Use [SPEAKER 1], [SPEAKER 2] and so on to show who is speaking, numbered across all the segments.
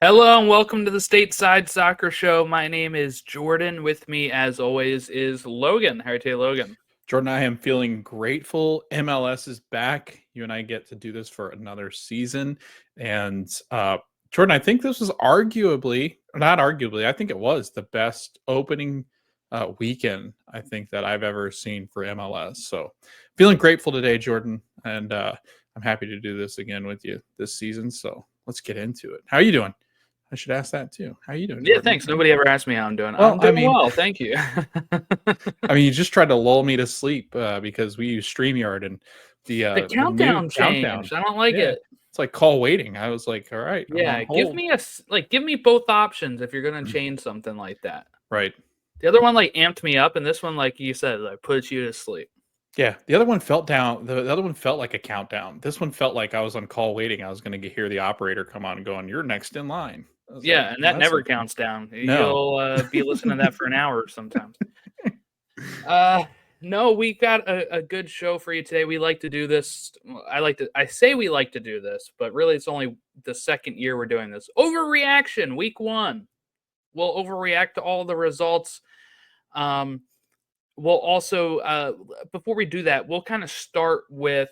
[SPEAKER 1] Hello and welcome to the Stateside Soccer Show. My name is Jordan. With me, as always, is Logan. How are you today, Logan?
[SPEAKER 2] Jordan, I am feeling grateful. MLS is back. You and I get to do this for another season. And Jordan, I think this was arguably, not arguably, I think it was the best opening weekend I think that I've ever seen for MLS. So feeling grateful today, Jordan. And I'm happy to do this again with you this season. So let's get into it. How are you doing? I should ask that too. How are you doing,
[SPEAKER 1] Yeah,
[SPEAKER 2] Jordan?
[SPEAKER 1] thanks. Nobody ever asked me how I'm doing.
[SPEAKER 2] Well,
[SPEAKER 1] I'm doing well, thank you.
[SPEAKER 2] you just tried to lull me to sleep because we use StreamYard and
[SPEAKER 1] The
[SPEAKER 2] the new
[SPEAKER 1] countdown
[SPEAKER 2] countdown.
[SPEAKER 1] changed. I don't like
[SPEAKER 2] Yeah,
[SPEAKER 1] it.
[SPEAKER 2] it's like call waiting. I was like, all right, I'm
[SPEAKER 1] Yeah,
[SPEAKER 2] on hold.
[SPEAKER 1] give me both options if you're gonna change something like that.
[SPEAKER 2] Right.
[SPEAKER 1] The other one like amped me up, and this one, like you said, like puts you to sleep.
[SPEAKER 2] Yeah. The other one felt down. The other one felt like a countdown. This one felt like I was on call waiting. I was going to hear the operator come on going, "You're next in line." I was like,
[SPEAKER 1] Yeah, and
[SPEAKER 2] well,
[SPEAKER 1] that
[SPEAKER 2] that's
[SPEAKER 1] never
[SPEAKER 2] a
[SPEAKER 1] counts down.
[SPEAKER 2] no.
[SPEAKER 1] You'll be listening to that for an hour sometimes. Uh, no, we got a good show for you today. We like to do this. I say we like to do this, but really it's only the second year we're doing this. Overreaction, week one. We'll overreact to all the results. Um, we'll also, before we do that, we'll kind of start with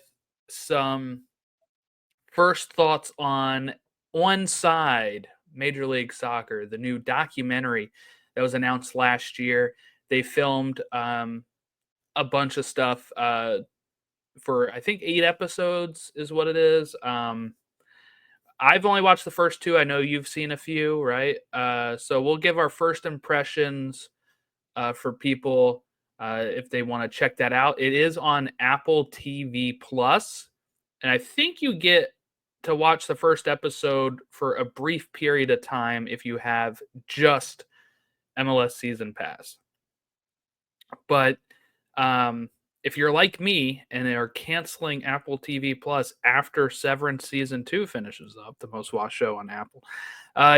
[SPEAKER 1] some first thoughts on Side, Major League Soccer, the new documentary that was announced last year. They filmed a bunch of stuff for I think 8 episodes is what it is. I've only watched the first two. I know you've seen a few, right? So we'll give our first impressions for people if they want to check that out. It is on Apple TV Plus, and I think you get to watch the first episode for a brief period of time if you have just MLS Season Pass. But if you're like me and they are canceling Apple TV Plus after Severance Season 2 finishes up, the most watched show on Apple,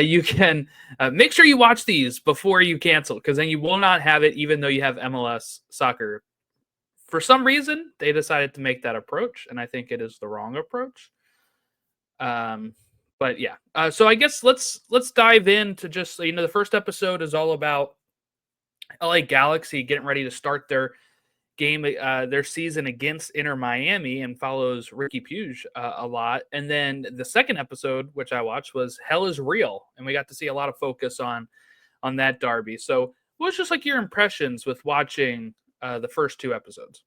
[SPEAKER 1] you can make sure you watch these before you cancel, because then you will not have it even though you have MLS Soccer. For some reason, they decided to make that approach, and I think it is the wrong approach. But yeah, so I guess let's dive into just the first episode is all about LA Galaxy getting ready to start their season against Inter Miami, and follows Ricky Puig a lot. And then the second episode, which I watched, was Hell is Real, and we got to see a lot of focus on that derby. So, what was just like your impressions with watching the first two episodes?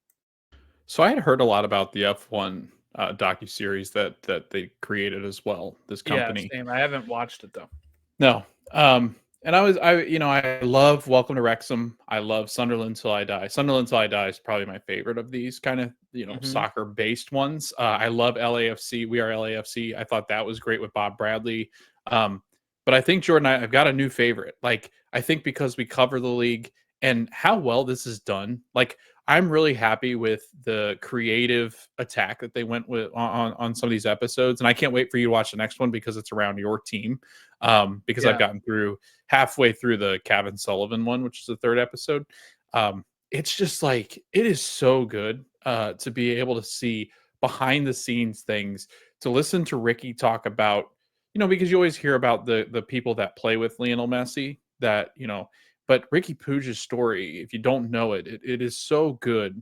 [SPEAKER 2] So I had heard a lot about the F1 docuseries that they created as well. This
[SPEAKER 1] Yeah,
[SPEAKER 2] company.
[SPEAKER 1] same. I haven't watched it though.
[SPEAKER 2] No. And I love Welcome to Wrexham. I love Sunderland Till I Die. Sunderland Till I Die is probably my favorite of these kind of,
[SPEAKER 1] Hmm.
[SPEAKER 2] soccer based ones. I love LAFC. We are LAFC. I thought that was great with Bob Bradley. Um, but I think Jordan, I've got a new favorite. Like, I think because we cover the league and how well this is done, like I'm really happy with the creative attack that they went with on some of these episodes. And I can't wait for you to watch the next one because it's around your team. Because I've
[SPEAKER 1] Yeah.
[SPEAKER 2] gotten through halfway through the Kevin Sullivan one, which is the third episode. It's just like it is so good to be able to see behind the scenes things, to listen to Ricky talk about, because you always hear about the people that play with Lionel Messi that, but Ricky Puig's story, if you don't know it is so good.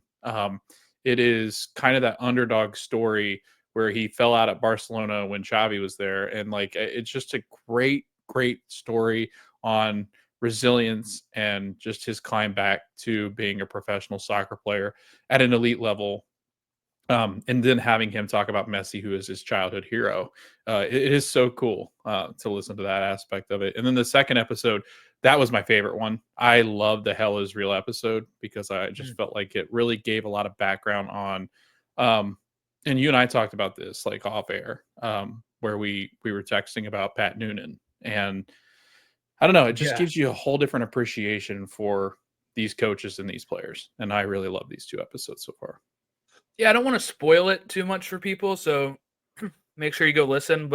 [SPEAKER 2] It is kind of that underdog story where he fell out at Barcelona when Xavi was there. And like, it's just a great, great story on resilience and just his climb back to being a professional soccer player at an elite level. And then having him talk about Messi, who is his childhood hero. It is so cool to listen to that aspect of it. And then the second episode, that was my favorite one. I love the Hell is Real episode because I just
[SPEAKER 1] Mm.
[SPEAKER 2] felt like it really gave a lot of background on, and you and I talked about this like off air, where we were texting about Pat Noonan. And I don't know, it just
[SPEAKER 1] Yeah.
[SPEAKER 2] gives you a whole different appreciation for these coaches and these players. And I really love these two episodes so far.
[SPEAKER 1] Yeah, I don't want to spoil it too much for people, so make sure you go listen,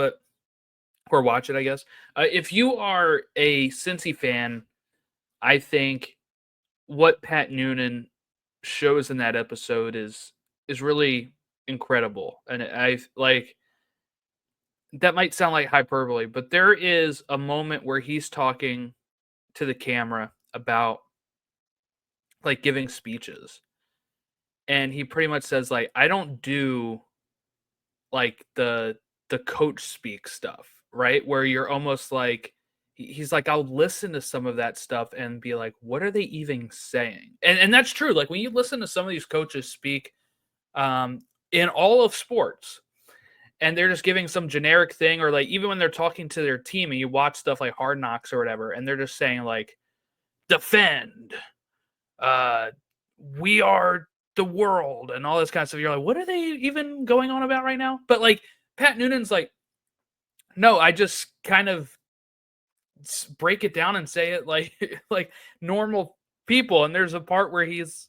[SPEAKER 1] or watch it, I guess. If you are a Cincy fan, I think what Pat Noonan shows in that episode is really incredible, and I like that might sound like hyperbole, but there is a moment where he's talking to the camera about like giving speeches, and he pretty much says like, I don't do like the coach speak stuff, right? Where you're almost like he's like, I'll listen to some of that stuff and be like, what are they even saying? And that's true. Like when you listen to some of these coaches speak in all of sports, and they're just giving some generic thing, or like even when they're talking to their team and you watch stuff like Hard Knocks or whatever, and they're just saying like defend, uh we are the world and all this kind of stuff. You're like, what are they even going on about right now? But like Pat Noonan's like, no, I just kind of break it down and say it like like normal people. And there's a part where he's,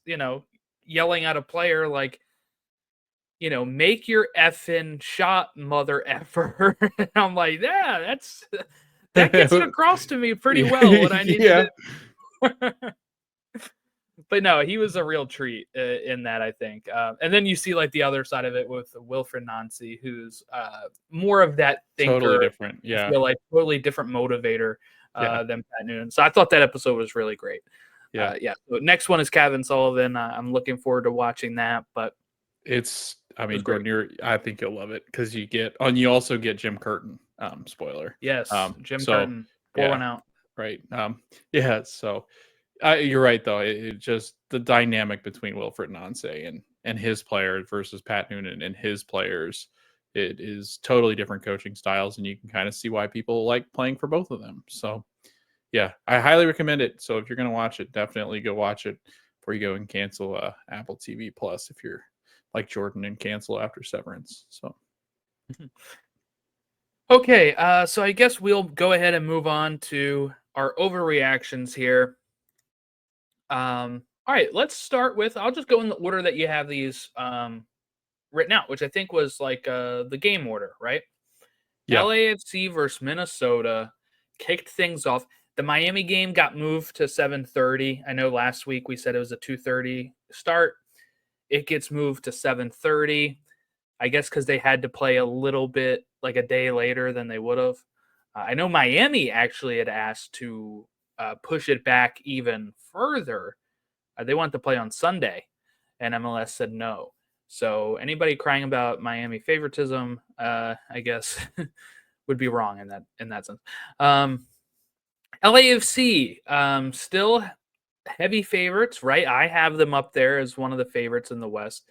[SPEAKER 1] yelling at a player like, make your effing shot, mother effer. And I'm like, yeah, that gets it across to me pretty well what I need
[SPEAKER 2] Yeah.
[SPEAKER 1] to do. But no, he was a real treat in that, I think. And then you see like the other side of it with Wilfred Nancy, who's more of that
[SPEAKER 2] Totally
[SPEAKER 1] thinker.
[SPEAKER 2] different.
[SPEAKER 1] I
[SPEAKER 2] Yeah.
[SPEAKER 1] feel like totally different motivator
[SPEAKER 2] Yeah.
[SPEAKER 1] than Pat Noonan. So I thought that episode was really great.
[SPEAKER 2] Yeah.
[SPEAKER 1] Yeah. So next one is Kevin Sullivan. I'm looking forward to watching that. But
[SPEAKER 2] I mean,
[SPEAKER 1] great.
[SPEAKER 2] Jordan, I think you'll love it because you also get Jim Curtin. Spoiler.
[SPEAKER 1] Yes, Jim
[SPEAKER 2] So
[SPEAKER 1] Curtin, pour
[SPEAKER 2] yeah,
[SPEAKER 1] one out.
[SPEAKER 2] right. Yeah. So you're right though. It just the dynamic between Wilfred Nancy and his players versus Pat Noonan and his players. It is totally different coaching styles, and you can kind of see why people like playing for both of them. So yeah, I highly recommend it. So if you're going to watch it, definitely go watch it before you go and cancel Apple TV Plus if you're like Jordan and cancel after Severance. So
[SPEAKER 1] Okay, so I guess we'll go ahead and move on to our overreactions here. All right, let's start with. I'll just go in the order that you have these written out, which I think was like the game order, right?
[SPEAKER 2] yeah,
[SPEAKER 1] LAFC versus Minnesota kicked things off. The Miami game got moved to 7:30. I know last week we said it was a 2:30 start. It gets moved to 7:30. I guess because they had to play a little bit like a day later than they would have. I know Miami actually had asked to push it back even further. They wanted to play on Sunday, and MLS said no. So anybody crying about Miami favoritism, I guess, would be wrong in that sense. LAFC still heavy favorites, right? I have them up there as one of the favorites in the West.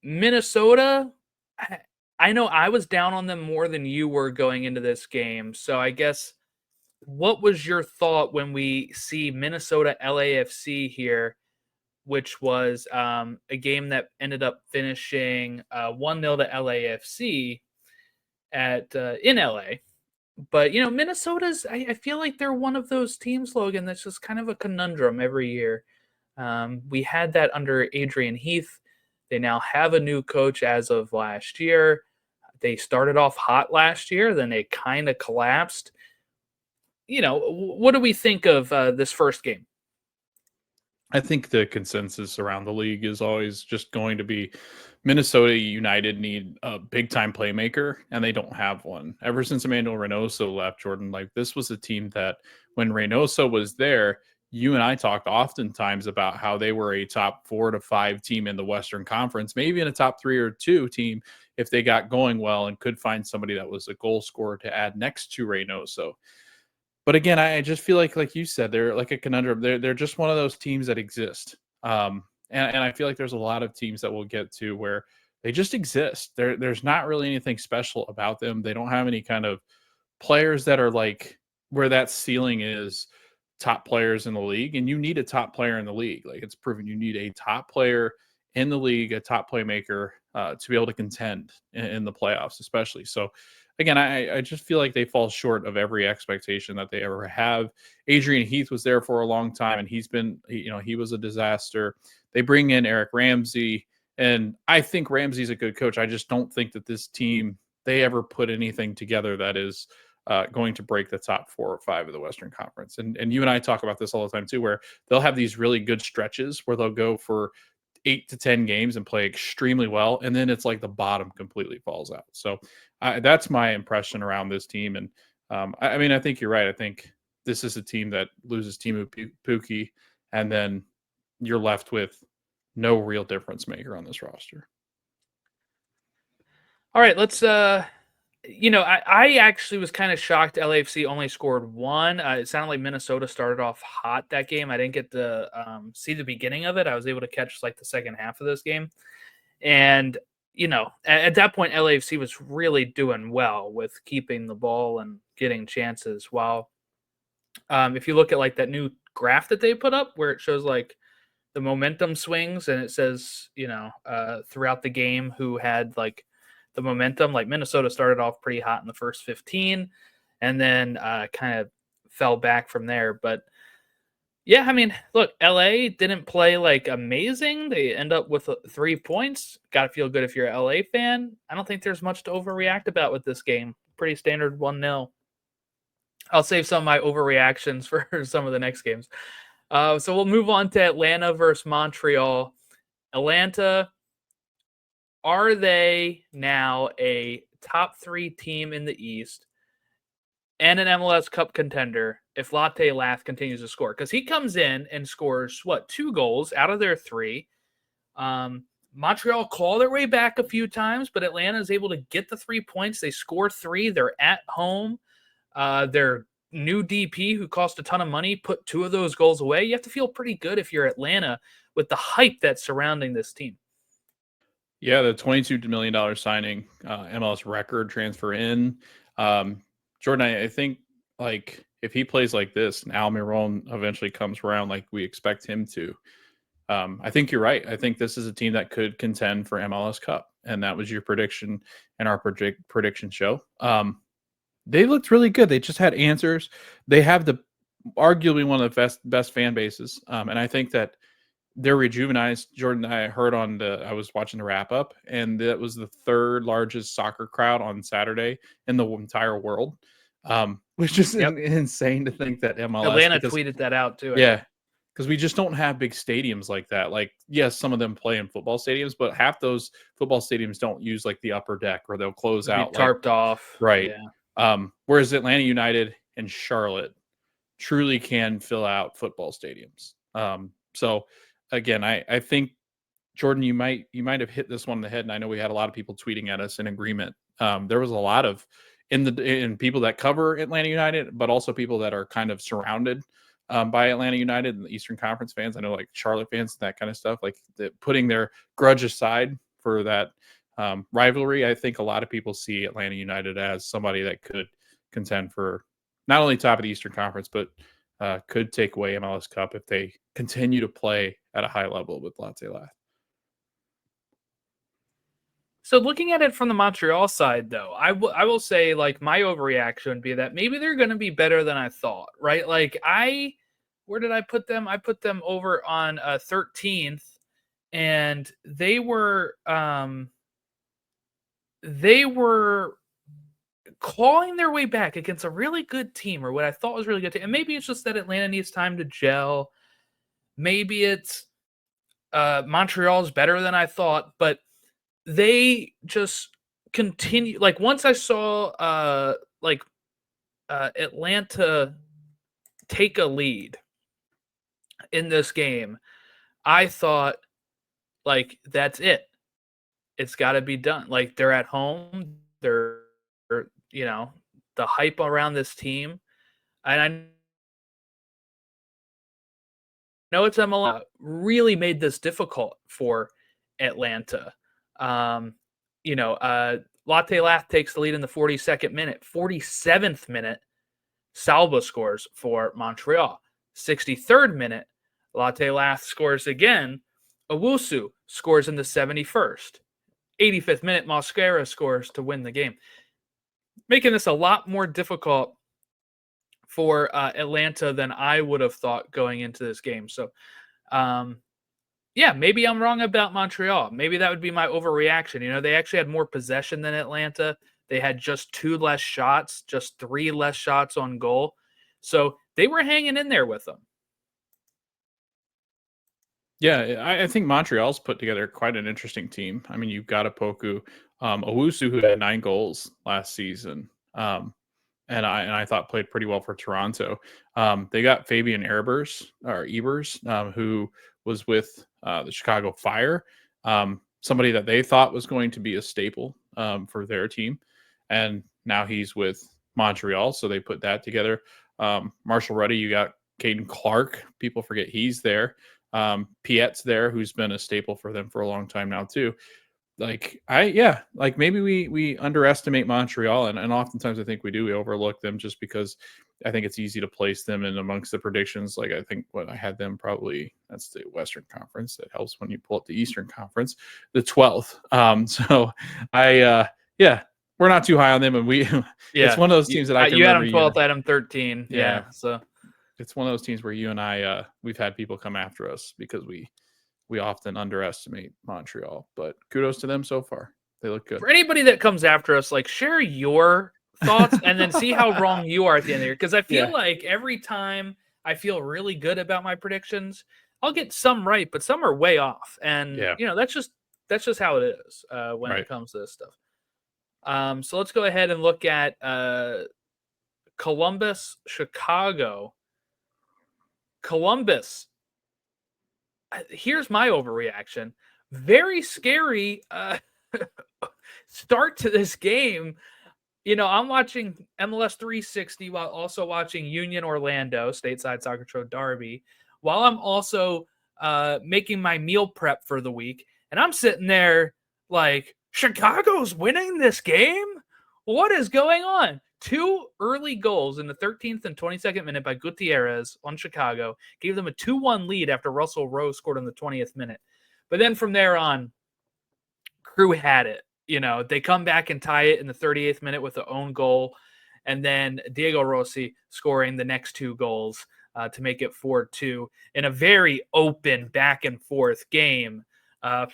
[SPEAKER 1] Minnesota, I know I was down on them more than you were going into this game. So I guess what was your thought when we see Minnesota LAFC here, which was a game that ended up finishing 1-0 to LAFC at in LA. But Minnesota's. I feel like they're one of those teams, Logan. That's just kind of a conundrum every year. We had that under Adrian Heath. They now have a new coach as of last year. They started off hot last year, then they kind of collapsed. What do we think of this first game?
[SPEAKER 2] I think the consensus around the league is always just going to be Minnesota United need a big time playmaker, and they don't have one. Ever since Emmanuel Reynoso left, Jordan, like this was a team that when Reynoso was there, you and I talked oftentimes about how they were a top 4 to 5 team in the Western Conference, maybe in a top 3 or 2 team if they got going well and could find somebody that was a goal scorer to add next to Reynoso. But again, I just feel like you said, they're like a conundrum. They're just one of those teams that exist. And I feel like there's a lot of teams that we'll get to where they just exist. There's not really anything special about them. They don't have any kind of players that are like where that ceiling is top players in the league. And you need a top player in the league. Like it's proven you need a top player in the league, a top playmaker to be able to contend in the playoffs, especially. So again, I just feel like they fall short of every expectation that they ever have. Adrian Heath was there for a long time, and he was a disaster. They bring in Eric Ramsey, and I think Ramsey's a good coach. I just don't think that this team, they ever put anything together that is going to break the top 4 or 5 of the Western Conference. And you and I talk about this all the time too, where they'll have these really good stretches where they'll go for 8 to 10 games and play extremely well, and then it's like the bottom completely falls out. So that's my impression around this team. And I mean, I think you're right. I think this is a team that loses Timu Pukki, and then you're left with no real difference maker on this roster.
[SPEAKER 1] All right, let's I actually was kind of shocked LAFC only scored one. It sounded like Minnesota started off hot that game. I didn't get to see the beginning of it. I was able to catch like the second half of this game. And, at that point, LAFC was really doing well with keeping the ball and getting chances. While if you look at like that new graph that they put up where it shows like the momentum swings and it says, throughout the game who had like the momentum, like Minnesota started off pretty hot in the first 15 and then kind of fell back from there. But yeah, I mean, look, LA didn't play like amazing. They end up with 3 points. Got to feel good if you're an LA fan. I don't think there's much to overreact about with this game. Pretty standard 1-0. I'll save some of my overreactions for some of the next games. So we'll move on to Atlanta versus Montreal. Atlanta, are they now a top 3 team in the East and an MLS Cup contender if Latte Lath continues to score? Because he comes in and scores, 2 goals out of their 3. Montreal claw their way back a few times, but Atlanta is able to get the 3 points. They score 3. They're at home. Their new DP, who cost a ton of money, put 2 of those goals away. You have to feel pretty good if you're Atlanta with the hype that's surrounding this team.
[SPEAKER 2] Yeah, the $22 million signing, MLS record transfer in. Jordan, I think like if he plays like this and Almiron eventually comes around like we expect him to, I think you're right. I think this is a team that could contend for MLS Cup, and that was your prediction in our prediction show. They looked really good. They just had answers. They have arguably one of the best fan bases, and I think that they're rejuvenized. Jordan, I heard I was watching the wrap up, and that was the 3rd largest soccer crowd on Saturday in the entire world, which is insane to think that MLS.
[SPEAKER 1] Atlanta tweeted that out too.
[SPEAKER 2] Yeah, because we just don't have big stadiums like that. Like, yes, some of them play in football stadiums, but half those football stadiums don't use like the upper deck, or they'll close out
[SPEAKER 1] tarped off.
[SPEAKER 2] Right.
[SPEAKER 1] Yeah.
[SPEAKER 2] Whereas Atlanta United and Charlotte truly can fill out football stadiums. So again, I think Jordan, you might have hit this one on the head, and I know we had a lot of people tweeting at us in agreement. There was a lot of in people that cover Atlanta United, but also people that are kind of surrounded by Atlanta United and the Eastern Conference fans. I know like Charlotte fans, that kind of stuff, like putting their grudge aside for that rivalry. I think a lot of people see Atlanta United as somebody that could contend for not only top of the Eastern Conference, but could take away MLS Cup if they continue to play at a high level with Latte Lath.
[SPEAKER 1] So looking at it from the Montreal side, though, I will say like my overreaction would be that maybe they're going to be better than I thought, right? Like where did I put them? I put them over on 13th, and they were clawing their way back against a really good team, or what I thought was a really good team. And maybe it's just that Atlanta needs time to gel. Maybe it's Montreal's better than I thought, but they just continue. Like once I saw Atlanta take a lead in this game, I thought like that's it. It's got to be done. Like they're at home. They're the hype around this team, and I know it's MLS really made this difficult for Atlanta. Latte Lath takes the lead in the 42nd minute. 47th minute, Salva scores for Montreal. 63rd minute, Latte Lath scores again. Owusu scores in the 71st. 85th minute, Mosquera scores to win the game, making this a lot more difficult for Atlanta than I would have thought going into this game. So, maybe I'm wrong about Montreal. Maybe that would be my overreaction. They actually had more possession than Atlanta. They had just 2 less shots, just 3 less shots on goal. So they were hanging in there with them.
[SPEAKER 2] Yeah, I think Montreal's put together quite an interesting team. I mean, you've got a Poku, Owusu, who had 9 goals last season, and I thought played pretty well for Toronto. They got Fabian Ebers, who was with the Chicago Fire, somebody that they thought was going to be a staple for their team, and now he's with Montreal, so they put that together. Marshall Ruddy, you got Caden Clark. People forget he's there. Piet's there, who's been a staple for them for a long time now too. Like maybe we underestimate Montreal, and oftentimes I think we do. We overlook them just because I think it's easy to place them in amongst the predictions. Like I think what I had them probably, that's the Western Conference. That helps when you pull up the Eastern Conference, the 12th. So yeah, we're not too high on them, and it's one of those teams that I can
[SPEAKER 1] you had
[SPEAKER 2] remember.
[SPEAKER 1] them 12th, I had them 13.
[SPEAKER 2] Yeah.
[SPEAKER 1] So
[SPEAKER 2] it's one of those teams where you and I we've had people come after us because we often underestimate Montreal, but kudos to them so far. They look good.
[SPEAKER 1] For anybody that comes after us, like share your thoughts and then see how wrong you are at the end of the year. Because I feel like every time I feel really good about my predictions, I'll get some right, but some are way off. And that's just how it is when it comes to this stuff. So let's go ahead and look at Columbus, Chicago. Columbus. Here's my overreaction. Very scary start to this game. I'm watching MLS 360 while also watching Union Orlando, stateside soccer show derby, while I'm also making my meal prep for the week. And I'm sitting there like, Chicago's winning this game? What is going on? 2 early goals in the 13th and 22nd minute by Gutierrez on Chicago gave them a 2-1 lead after Russell Rowe scored in the 20th minute. But then from there on, Crew had it. They come back and tie it in the 38th minute with the own goal. And then Diego Rossi scoring the next 2 goals to make it 4-2 in a very open back and forth game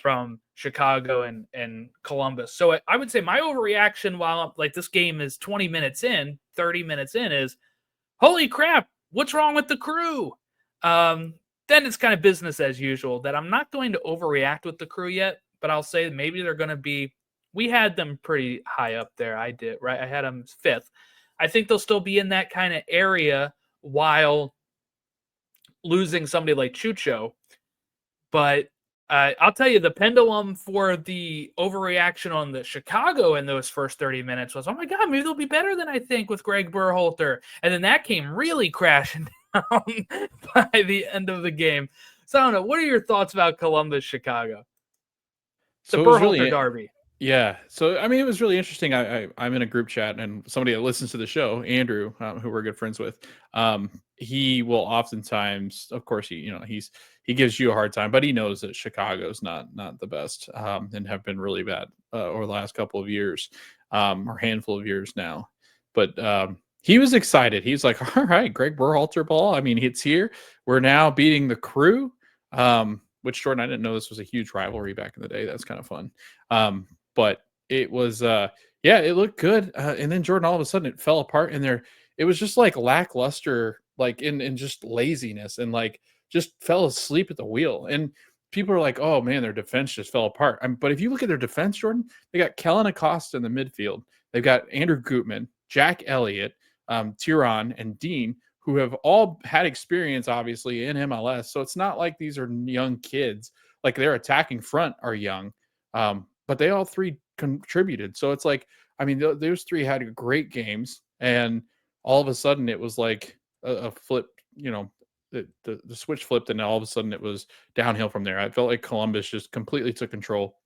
[SPEAKER 1] from Chicago and Columbus. So I would say my overreaction while like this game is 20 minutes in, 30 minutes in is, holy crap, what's wrong with the Crew? Then it's kind of business as usual that I'm not going to overreact with the Crew yet, but I'll say maybe they're going to be, we had them pretty high up there. I did, right? I had them 5th. I think they'll still be in that kind of area while losing somebody like Chucho. But I'll tell you, the pendulum for the overreaction on the Chicago in those first 30 minutes was, oh my God, maybe they'll be better than I think with Greg Berhalter. And then that came really crashing down by the end of the game. So I don't know. What are your thoughts about Columbus, Chicago? The Berhalter derby.
[SPEAKER 2] Yeah. So, I mean, it was really interesting. I'm in a group chat, and somebody that listens to the show, Andrew, who we're good friends with, he will oftentimes, of course, he gives you a hard time, but he knows that Chicago's not the best, and have been really bad over the last couple of years, or handful of years now. But he was excited. He's like, all right, Greg Berhalter ball. I mean, it's here. We're now beating the Crew. Which, Jordan, I didn't know this was a huge rivalry back in the day. That's kind of fun. But it was, it looked good. And then, Jordan, all of a sudden it fell apart, and it was just like lackluster, like in just laziness, and like just fell asleep at the wheel. And people are like, oh man, their defense just fell apart. But if you look at their defense, Jordan, they got Kellen Acosta in the midfield. They've got Andrew Gutman, Jack Elliott, Tyron, and Dean, who have all had experience, obviously, in MLS. So it's not like these are young kids. Like, their attacking front are young, but they all 3 contributed. So it's like, I mean, those 3 had great games, and all of a sudden it was like a flip, the switch flipped, and all of a sudden it was downhill from there. I felt like Columbus just completely took control.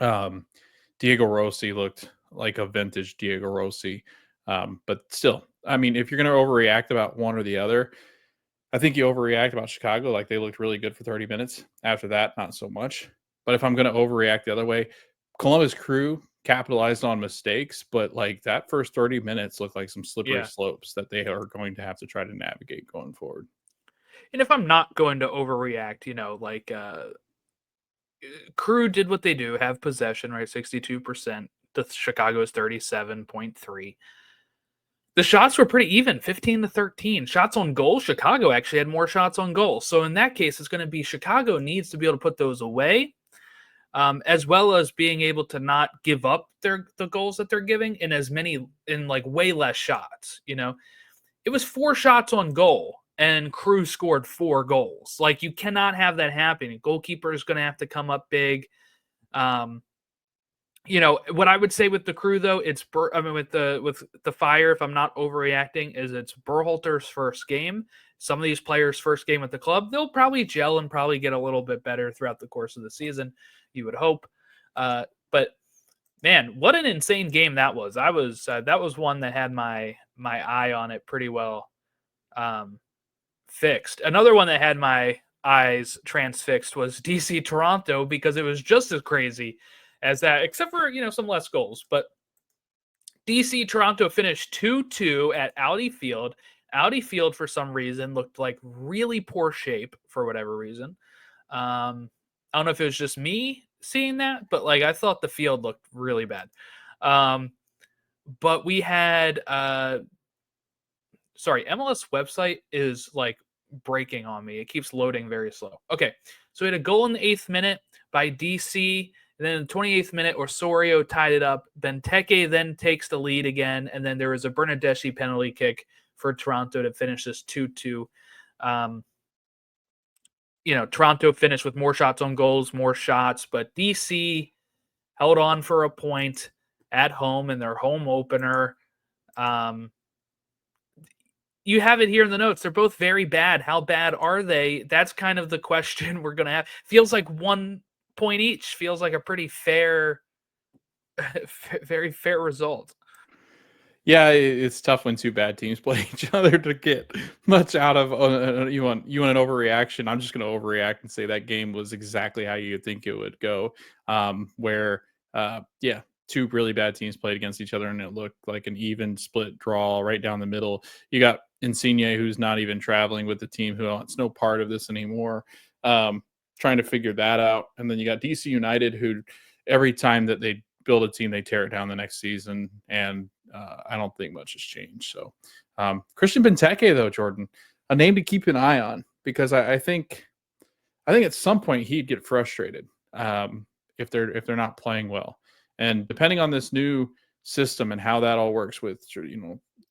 [SPEAKER 2] Diego Rossi looked like a vintage Diego Rossi. But still, I mean, if you're going to overreact about one or the other, I think you overreact about Chicago. Like, they looked really good for 30 minutes. After that, not so much. But if I'm going to overreact the other way, Columbus Crew capitalized on mistakes, but like that first 30 minutes looked like some slippery slopes that they are going to have to try to navigate going forward.
[SPEAKER 1] And if I'm not going to overreact, like Crew did what they do, have possession, right? 62%. The Chicago is 37.3. The shots were pretty even, 15-13. Shots on goal, Chicago actually had more shots on goal. So in that case, it's going to be Chicago needs to be able to put those away, as well as being able to not give up the goals that they're giving in like way less shots. It was 4 shots on goal, and Crew scored 4 goals. Like, you cannot have that happen. A goalkeeper is going to have to come up big. What I would say with the Crew, though, with the Fire, if I'm not overreacting, is it's Berhalter's first game. Some of these players' first game at the club, they'll probably gel and probably get a little bit better throughout the course of the season. You would hope, but man, what an insane game that was! That was one that had my eye on it pretty well fixed. Another one that had my eyes transfixed was DC Toronto, because it was just as crazy as that, except for some less goals. But DC Toronto finished 2-2 at Audi Field. Audi Field, for some reason, looked like really poor shape for whatever reason. I don't know if it was just me seeing that, but like I thought the field looked really bad. But we had MLS website is like breaking on me. It keeps loading very slow. Okay, so we had a goal in the 8th minute by DC. And then in the 28th minute, Osorio tied it up. Benteke then takes the lead again. And then there was a Bernardeschi penalty kick for Toronto to finish this 2-2. Toronto finished with more shots on goals, more shots, but DC held on for a point at home in their home opener. You have it here in the notes. They're both very bad. How bad are they? That's kind of the question we're going to have. Feels like 1 point each. Feels like a pretty fair, very fair result.
[SPEAKER 2] Yeah, it's tough when 2 bad teams play each other to get much out of. You want an overreaction? I'm just going to overreact and say that game was exactly how you would think it would go. Where 2 really bad teams played against each other, and it looked like an even split draw right down the middle. You got Insigne, who's not even traveling with the team, who wants no part of this anymore, trying to figure that out. And then you got DC United, who every time that they build a team, they tear it down the next season, and I don't think much has changed. So Christian Benteke, though, Jordan, a name to keep an eye on, because I think at some point he'd get frustrated if they're not playing well. And depending on this new system and how that all works with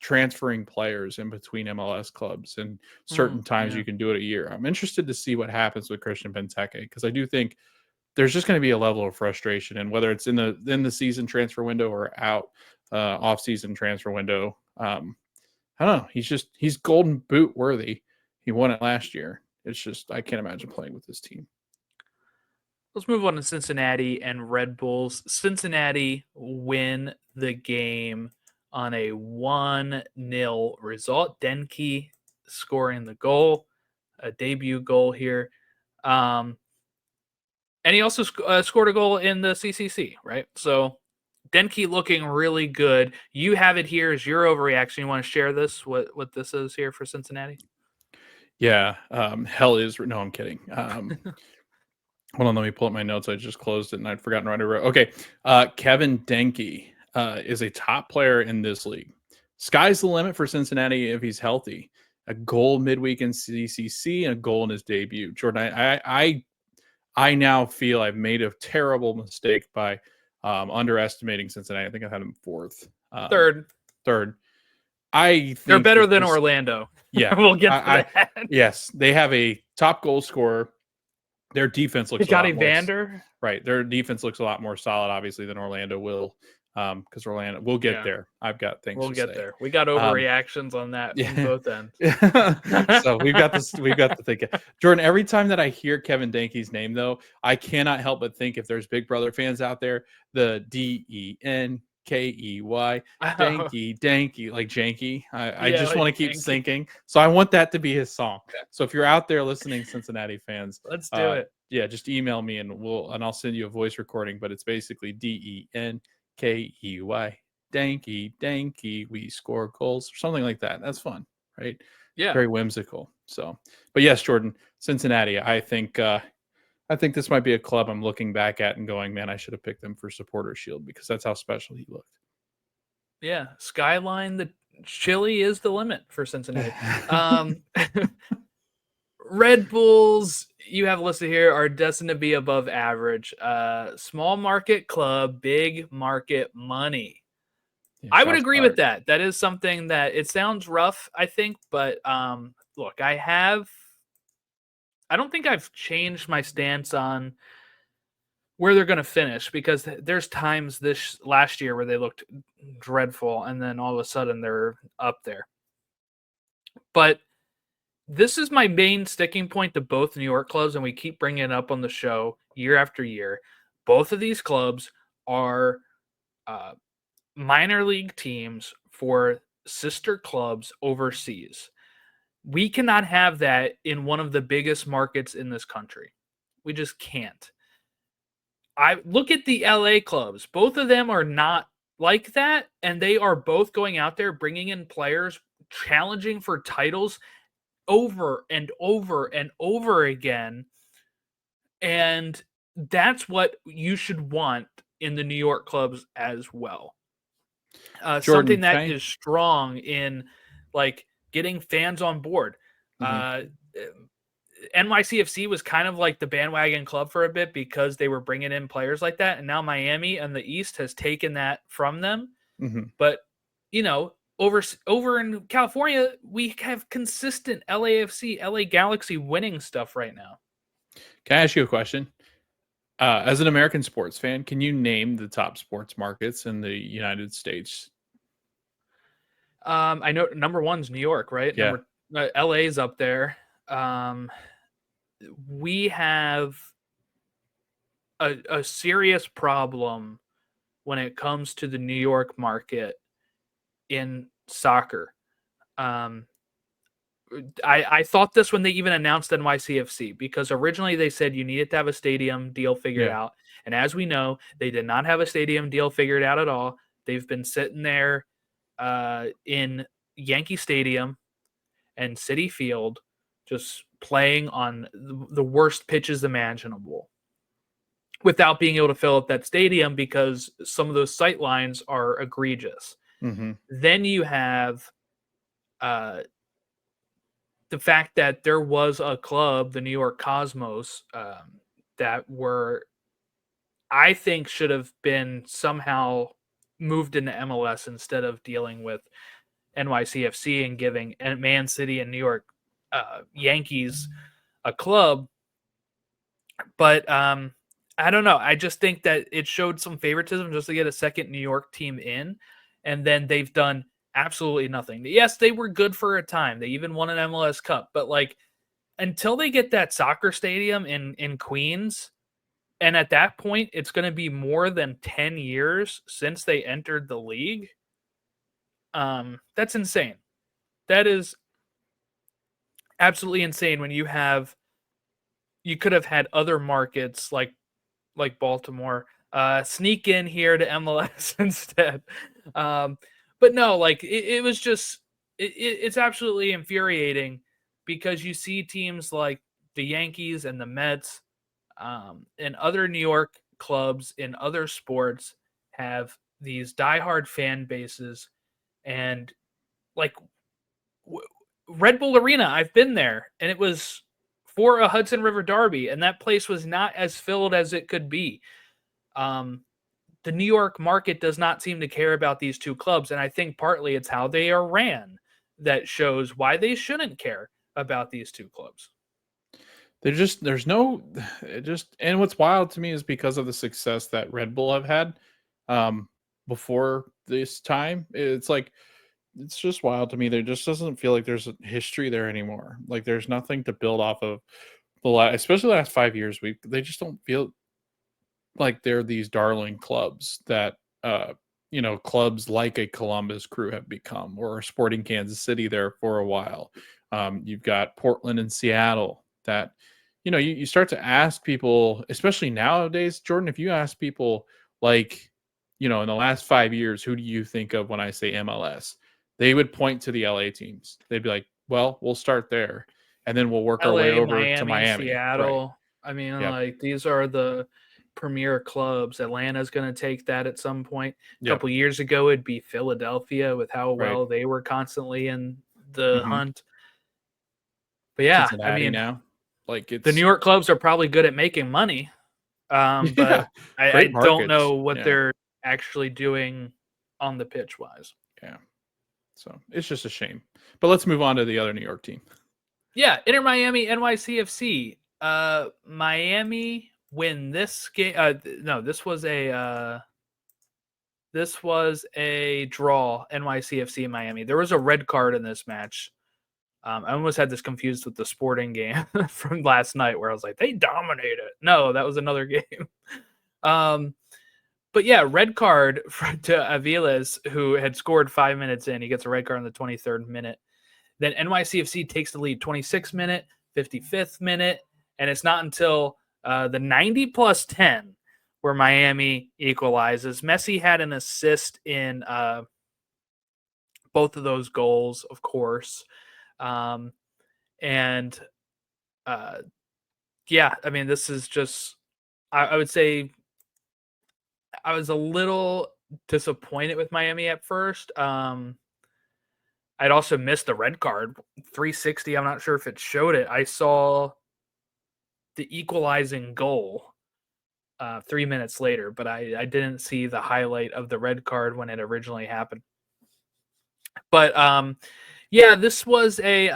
[SPEAKER 2] transferring players in between MLS clubs, and certain times you can do it a year, I'm interested to see what happens with Christian Benteke, because I do think there's just going to be a level of frustration, and whether it's in the season transfer window or out off season transfer window, I don't know. He's Golden Boot worthy. He won it last year. It's just I can't imagine playing with this team.
[SPEAKER 1] Let's move on to Cincinnati and Red Bulls. Cincinnati win the game on a 1-0 result. Denke scoring the goal, a debut goal here. And he also scored a goal in the CCC, right? So Denke looking really good. You have it here as your overreaction. You want to share this, what this is here for Cincinnati?
[SPEAKER 2] Yeah. Hell is... No, I'm kidding. Hold on, let me pull up my notes. I just closed it and I'd forgotten what I wrote. Okay. Kevin Denke is a top player in this league. Sky's the limit for Cincinnati if he's healthy. A goal midweek in CCC and a goal in his debut. Jordan, I now feel I've made a terrible mistake by underestimating Cincinnati. I think I had him 4th. Third. I think
[SPEAKER 1] they're better than Orlando.
[SPEAKER 2] Yeah.
[SPEAKER 1] We'll get to that.
[SPEAKER 2] Yes. They have a top goal scorer. Their defense looks
[SPEAKER 1] Johnny Vander.
[SPEAKER 2] Right. Their defense looks a lot more solid, obviously, than Orlando will. Because Orlando, we'll get there. I've got things.
[SPEAKER 1] We'll get there. We got overreactions on that from both ends.
[SPEAKER 2] So we've got this. We've got to think. Jordan, every time that I hear Kevin Denke's name, though, I cannot help but think, if there's Big Brother fans out there, the Denkey, Danky, like janky. I just want to keep thinking. So I want that to be his song. So if you're out there listening, Cincinnati fans,
[SPEAKER 1] let's do it.
[SPEAKER 2] Yeah, just email me and I'll send you a voice recording. But it's basically Denkey, Danky, we score goals or something like that. That's fun, right?
[SPEAKER 1] Yeah,
[SPEAKER 2] very whimsical. So, but yes, Jordan, Cincinnati. I think this might be a club I'm looking back at and going, man, I should have picked them for Supporter Shield, because that's how special he looked.
[SPEAKER 1] Yeah, Skyline, Chili is the limit for Cincinnati. Red Bulls, you have listed here, are destined to be above average. Small market club, big market money.
[SPEAKER 2] Yeah,
[SPEAKER 1] I would
[SPEAKER 2] shots
[SPEAKER 1] agree with
[SPEAKER 2] fired.
[SPEAKER 1] that. That is something that it sounds rough, I think, but look, I don't think I've changed my stance on where they're going to finish because there's times this last year where they looked dreadful and then all of a sudden they're up there. But this is my main sticking point to both New York clubs, and we keep bringing it up on the show year after year. Both of these clubs are uh, minor league teams for sister clubs overseas. We cannot have that in one of the biggest markets in this country. We just can't. I look at the LA clubs. Both of them are not like that, and they are both going out there bringing in players, challenging for titles over and over and over again. And that's what you should want in the New York clubs as well.
[SPEAKER 2] Jordan,
[SPEAKER 1] Something that
[SPEAKER 2] can
[SPEAKER 1] is strong in like getting fans on board.
[SPEAKER 2] I?
[SPEAKER 1] Uh, NYCFC was kind of like the bandwagon club for a bit because they were bringing in players like that, and now Miami and the East has taken that from them.
[SPEAKER 2] Mhm.
[SPEAKER 1] But you know, over in California, we have consistent LAFC, LA Galaxy winning stuff right now.
[SPEAKER 2] Can I ask you a question? As an American sports fan, can you name the top sports markets in the United States?
[SPEAKER 1] I know number one's New York, right?
[SPEAKER 2] Yeah.
[SPEAKER 1] Number LA's up there. Um, we have a serious problem when it comes to the New York market in soccer. Um, I thought this when they even announced NYCFC because originally they said you needed to have a stadium deal figured
[SPEAKER 2] Yeah.
[SPEAKER 1] out. And as we know, they did not have a stadium deal figured out at all. They've been sitting there in Yankee Stadium and City Field just playing on the worst pitches imaginable without being able to fill up that stadium because some of those sight lines are egregious.
[SPEAKER 2] Mhm.
[SPEAKER 1] Then you have uh, the fact that there was a club, the New York Cosmos, that were I think should have been somehow moved into MLS instead of dealing with NYCFC and giving Man City and New York Yankees a club. But I don't know. I just think that it showed some favoritism just to get a second New York team in, and then they've done absolutely nothing. Yes, they were good for a time. They even won an MLS Cup, but like until they get that soccer stadium in Queens, and at that point, it's going to be more than 10 years since they entered the league. That's insane. That is absolutely insane when you could have had other markets like Baltimore sneak in here to MLS instead. Um, but no, like it was just it's absolutely infuriating because you see teams like the Yankees and the Mets and other New York clubs in other sports have these diehard fan bases and like w- Red Bull Arena. I've been there and it was for a Hudson River Derby, and that place was not as filled as it could be. Um, the New York market does not seem to care about these two clubs, and I think partly it's how they are ran that shows why they shouldn't care about these two clubs.
[SPEAKER 2] There's no it just and what's wild to me is because of the success that Red Bull have had um before this time. It's like it's just wild to me. There just doesn't feel like there's a history there anymore. Like there's nothing to build off of especially the last 5 years. They just don't feel like they're these darling clubs that clubs like a Columbus Crew have become, or Sporting Kansas City there for a while. You've got Portland and Seattle that you start to ask people, especially nowadays, Jordan, if you ask people like, in the last 5 years, who do you think of when I say MLS? They would point to the LA teams. They'd be like, well, we'll start there and then we'll work our way
[SPEAKER 1] LA,
[SPEAKER 2] over to
[SPEAKER 1] Miami,
[SPEAKER 2] Miami. Right.
[SPEAKER 1] Seattle. I mean,
[SPEAKER 2] Yep.
[SPEAKER 1] like these are the premier clubs. Atlanta's going to take that at some point. A
[SPEAKER 2] Yeah.
[SPEAKER 1] couple years ago, it'd be Philadelphia with how
[SPEAKER 2] Right.
[SPEAKER 1] well they were constantly in the
[SPEAKER 2] Mhm.
[SPEAKER 1] hunt. But yeah, I
[SPEAKER 2] Cincinnati
[SPEAKER 1] mean,
[SPEAKER 2] now. Like
[SPEAKER 1] the New
[SPEAKER 2] it's
[SPEAKER 1] York clubs are probably good at making money,
[SPEAKER 2] yeah,
[SPEAKER 1] but I
[SPEAKER 2] great
[SPEAKER 1] don't
[SPEAKER 2] markets.
[SPEAKER 1] know what
[SPEAKER 2] Yeah.
[SPEAKER 1] they're actually doing on the pitch wise.
[SPEAKER 2] Yeah. So it's just a shame. But let's move on to the other New York team.
[SPEAKER 1] Yeah, Inter Miami NYCFC. Miami win this game. No, this was a draw. NYCFC in Miami. There was a red card in this match. I almost had this confused with the Sporting game from last night, where I was like, they dominated. No, that was another game. But yeah, red card to Aviles, who had scored 5 minutes in. He gets a red card in the 23rd minute. Then NYCFC takes the lead 26th minute, 55th minute, and it's not until the 90 plus 10 where Miami equalizes. Messi had an assist in both of those goals, of course. And yeah, I mean, this is just, I would say I was a little disappointed with Miami at first. I'd also missed the red card 360. I'm not sure if it showed it. I saw the equalizing goal 3 minutes later, but I didn't see the highlight of the red card when it originally happened. But yeah, this was a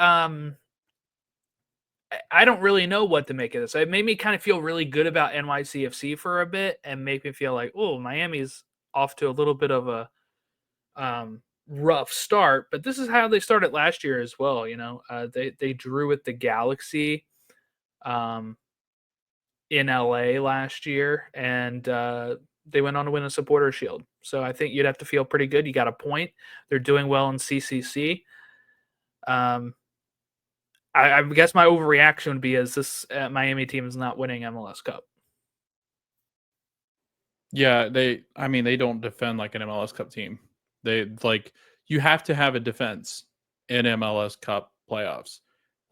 [SPEAKER 1] I don't really know what to make of this. It made me kind of feel really good about NYCFC for a bit, and make me feel like, oh, Miami's off to a little bit of a rough start. But this is how they started last year as well. You know, they drew with the Galaxy um, in LA last year, and they went on to win a Supporter Shield. So I think you'd have to feel pretty good. You got a point. They're doing well in CCC. I guess my overreaction would be is this Miami team is not winning MLS Cup.
[SPEAKER 2] Yeah, they don't defend like an MLS Cup team. They like you have to have a defense in MLS Cup playoffs.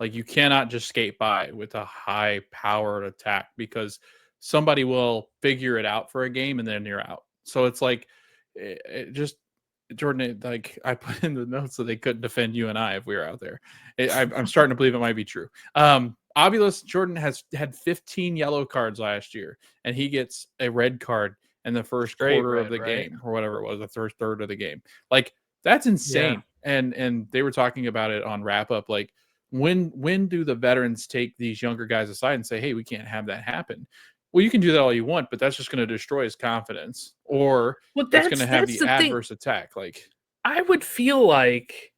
[SPEAKER 2] Like you cannot just skate by with a high powered attack because somebody will figure it out for a game and then you're out. So it's like it just Jordan, like I put in the notes so they couldn't defend you and I if we were out there. I'm starting to believe it might be true. Obulus Jordan has had 15 yellow cards last year, and he gets a red card in the first
[SPEAKER 1] Straight
[SPEAKER 2] quarter of
[SPEAKER 1] red,
[SPEAKER 2] the
[SPEAKER 1] right?
[SPEAKER 2] game or whatever it was, the first third of the game. Like that's
[SPEAKER 1] Yeah.
[SPEAKER 2] insane. And they were talking about it on wrap up. Like when do the veterans take these younger guys aside and say, hey, we can't have that happen? Well, you can do that all you want, but that's just going to destroy his confidence, or
[SPEAKER 1] Well,
[SPEAKER 2] it's going to have
[SPEAKER 1] that's
[SPEAKER 2] the
[SPEAKER 1] the thing.
[SPEAKER 2] adverse attack.
[SPEAKER 1] I would feel like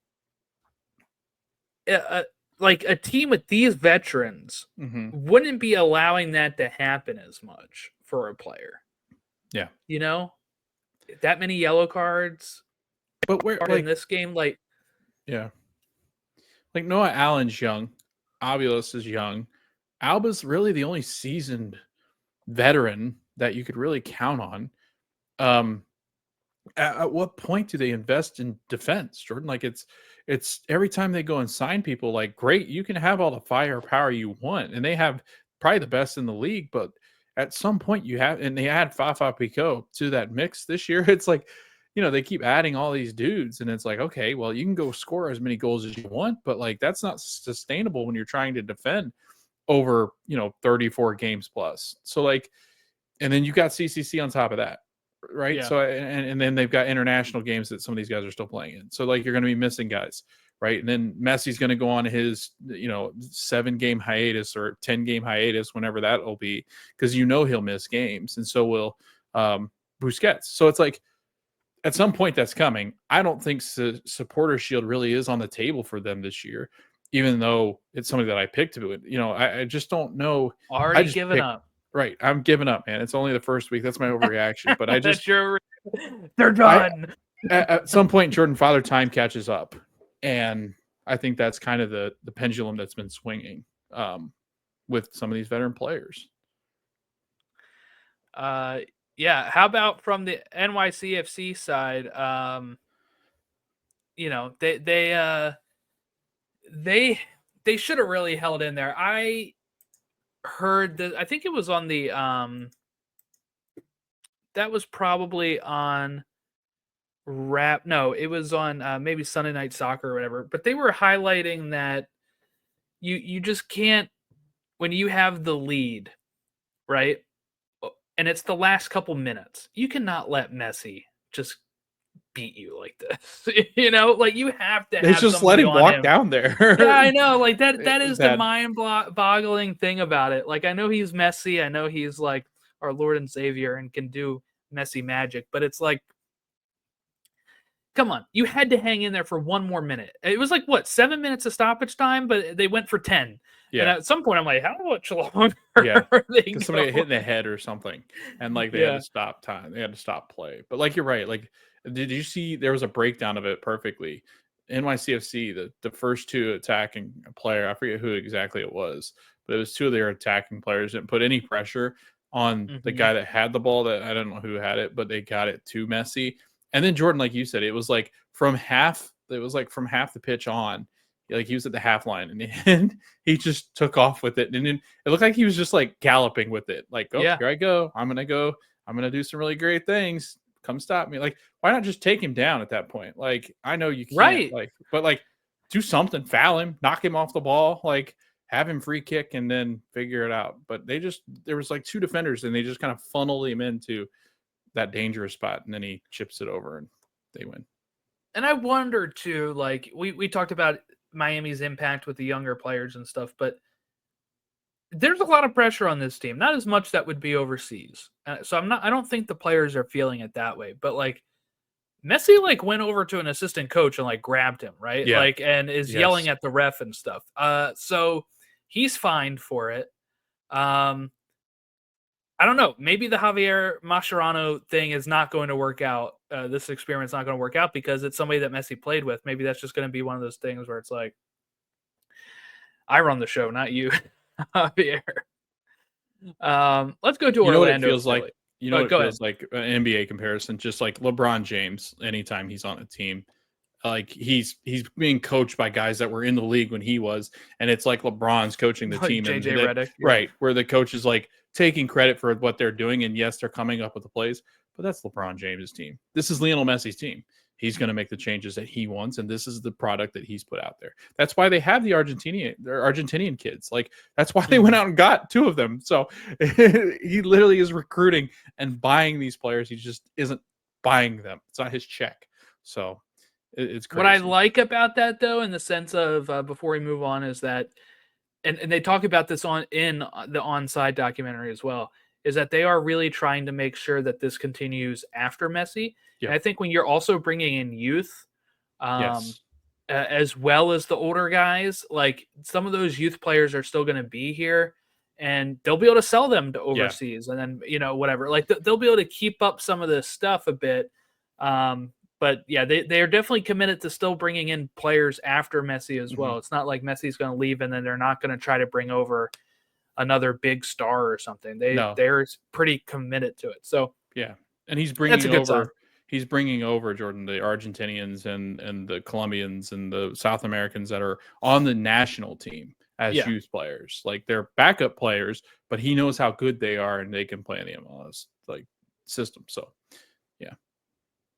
[SPEAKER 1] a team with these veterans
[SPEAKER 2] Mhm.
[SPEAKER 1] wouldn't be allowing that to happen as much for a player.
[SPEAKER 2] Yeah,
[SPEAKER 1] You know, that many yellow cards
[SPEAKER 2] but where
[SPEAKER 1] in this game, like
[SPEAKER 2] yeah, like Noah Allen's young, Ovilus is young, Alba's really the only seasoned veteran that you could really count on. Um, at what point do they invest in defense, Jordan? Like it's every time they go and sign people, like great, you can have all the firepower you want, and they have probably the best in the league, but at some point you have, and they add Fafa Pico to that mix this year. It's like, they keep adding all these dudes, and it's like, okay, well, you can go score as many goals as you want, but like that's not sustainable when you're trying to defend over 34 games plus. So like, and then you got CCC on top of that, right?
[SPEAKER 1] yeah.
[SPEAKER 2] So and then they've got international games that some of these guys are still playing in. So like you're going to be missing guys, right? And then Messi's going to go on his 7-game hiatus or 10-game hiatus, whenever that will be, because he'll miss games, and so will Busquets. So it's like at some point that's coming. I don't think Supporter Shield really is on the table for them this year, even though it's something that I picked to it. I just don't know. I
[SPEAKER 1] Already
[SPEAKER 2] just
[SPEAKER 1] given
[SPEAKER 2] picked
[SPEAKER 1] up.
[SPEAKER 2] right. I'm giving up, man. It's only the first week. That's my overreaction. But I just
[SPEAKER 1] That's your. They're
[SPEAKER 2] I
[SPEAKER 1] done.
[SPEAKER 2] at some point Jordan Father time catches up, and I think that's kind of the pendulum that's been swinging with some of these veteran players.
[SPEAKER 1] Yeah. How about from the NYCFC side? They they should have really held in there. I heard that. I think it was on the that was probably on Rap. No, it was on maybe Sunday Night Soccer or whatever. But they were highlighting that you just can't, when you have the lead, right? And it's the last couple minutes. You cannot let Messi just beat you like this. Like you have to
[SPEAKER 2] They
[SPEAKER 1] have
[SPEAKER 2] just let
[SPEAKER 1] somebody
[SPEAKER 2] him
[SPEAKER 1] on
[SPEAKER 2] walk
[SPEAKER 1] him.
[SPEAKER 2] down there.
[SPEAKER 1] Yeah, I know. Like that is the
[SPEAKER 2] That
[SPEAKER 1] mind-boggling thing about it. Like I know he's Messi. I know he's like our Lord and Savior and can do Messi magic, but it's like, come on, you had to hang in there for one more minute. It was like what, 7 minutes of stoppage time, but they went for 10. And
[SPEAKER 2] yeah.
[SPEAKER 1] at some point, I'm like, how much longer
[SPEAKER 2] Yeah,
[SPEAKER 1] are they
[SPEAKER 2] because somebody got hit in the
[SPEAKER 1] going?
[SPEAKER 2] head or something, and like they had to
[SPEAKER 1] Yeah.
[SPEAKER 2] stop time. They had to stop play. But like you're right. Like, did you see there was a breakdown of it perfectly? NYCFC, the first two attacking player, I forget who exactly it was, but it was two of their attacking players didn't put any pressure on the
[SPEAKER 1] Hmm.
[SPEAKER 2] guy that had the ball. That I don't know who had it, but they got it to Messi. And then Jordan, like you said, it was like from half. It was like from half the pitch on. Like he was at the half line, and he just took off with it, and then it looked like he was just like galloping with it. Like, oh,
[SPEAKER 1] Yeah.
[SPEAKER 2] here I go. I'm gonna go. I'm gonna do some really great things. Come stop me. Like, why not just take him down at that point? Like, I know you can't,
[SPEAKER 1] Right.
[SPEAKER 2] like, but like do something, foul him, knock him off the ball, like have him free kick and then figure it out. But there was like two defenders and they just kind of funneled him into that dangerous spot and then he chips it over and they win.
[SPEAKER 1] And I wonder too, like we talked about Miami's impact with the younger players and stuff, but there's a lot of pressure on this team. Not as much that would be overseas. So I don't think the players are feeling it that way. But like Messi, like went over to an assistant coach and like grabbed him, right?
[SPEAKER 2] Yeah.
[SPEAKER 1] Like, and is yelling
[SPEAKER 2] Yes.
[SPEAKER 1] at the ref and stuff. So he's fined for it. Um, I don't know. Maybe the Javier Mascherano thing is not going to work out. This experiment's not going to work out because it's somebody that Messi played with. Maybe that's just going to be one of those things where it's like, I run the show, not you, Javier. Let's go to
[SPEAKER 2] You know what it
[SPEAKER 1] Orlando,
[SPEAKER 2] feels like?
[SPEAKER 1] Philly.
[SPEAKER 2] You know
[SPEAKER 1] But
[SPEAKER 2] what it
[SPEAKER 1] go ahead.
[SPEAKER 2] feels like? An NBA comparison, just like LeBron James, anytime he's on a team, like he's being coached by guys that were in the league when he was, and it's like LeBron's coaching the
[SPEAKER 1] Like
[SPEAKER 2] team, and
[SPEAKER 1] JJ
[SPEAKER 2] that
[SPEAKER 1] Redick. Yeah.
[SPEAKER 2] right where the coach is like taking credit for what they're doing, and yes, they're coming up with the plays, but that's LeBron James's team. This is Lionel Messi's team. He's going to make the changes that he wants, and this is the product that he's put out there. That's why they have the Argentinian kids. Like that's why they went
[SPEAKER 1] Mhm.
[SPEAKER 2] out and got two of them. So he literally is recruiting and buying these players. He just isn't buying them. It's not his check. So it's
[SPEAKER 1] What I
[SPEAKER 2] crazy.
[SPEAKER 1] like about that, though, in the sense of before we move on, is that, and they talk about this the Onside documentary as well, is that they are really trying to make sure that this continues after Messi. And
[SPEAKER 2] Yep.
[SPEAKER 1] I think when you're also bringing in youth, um,
[SPEAKER 2] Yes.
[SPEAKER 1] as well as the older guys, like some of those youth players are still going to be here, and they'll be able to sell them to
[SPEAKER 2] Yeah.
[SPEAKER 1] overseas, and then whatever. Like they'll be able to keep up some of this stuff a bit. But yeah, they are definitely committed to still bringing in players after Messi as
[SPEAKER 2] Mhm.
[SPEAKER 1] well. It's not like Messi's going to leave and then they're not going to try to bring over another big star or something.
[SPEAKER 2] No.
[SPEAKER 1] They're pretty committed to it. So
[SPEAKER 2] Yeah. And
[SPEAKER 1] that's a good sign.
[SPEAKER 2] he's bringing over Jordan the Argentinians and the Colombians and the South Americans that are on the national team as
[SPEAKER 1] Yeah.
[SPEAKER 2] youth players. Like they're backup players, but he knows how good they are and they can play in the MLS like system. So, yeah.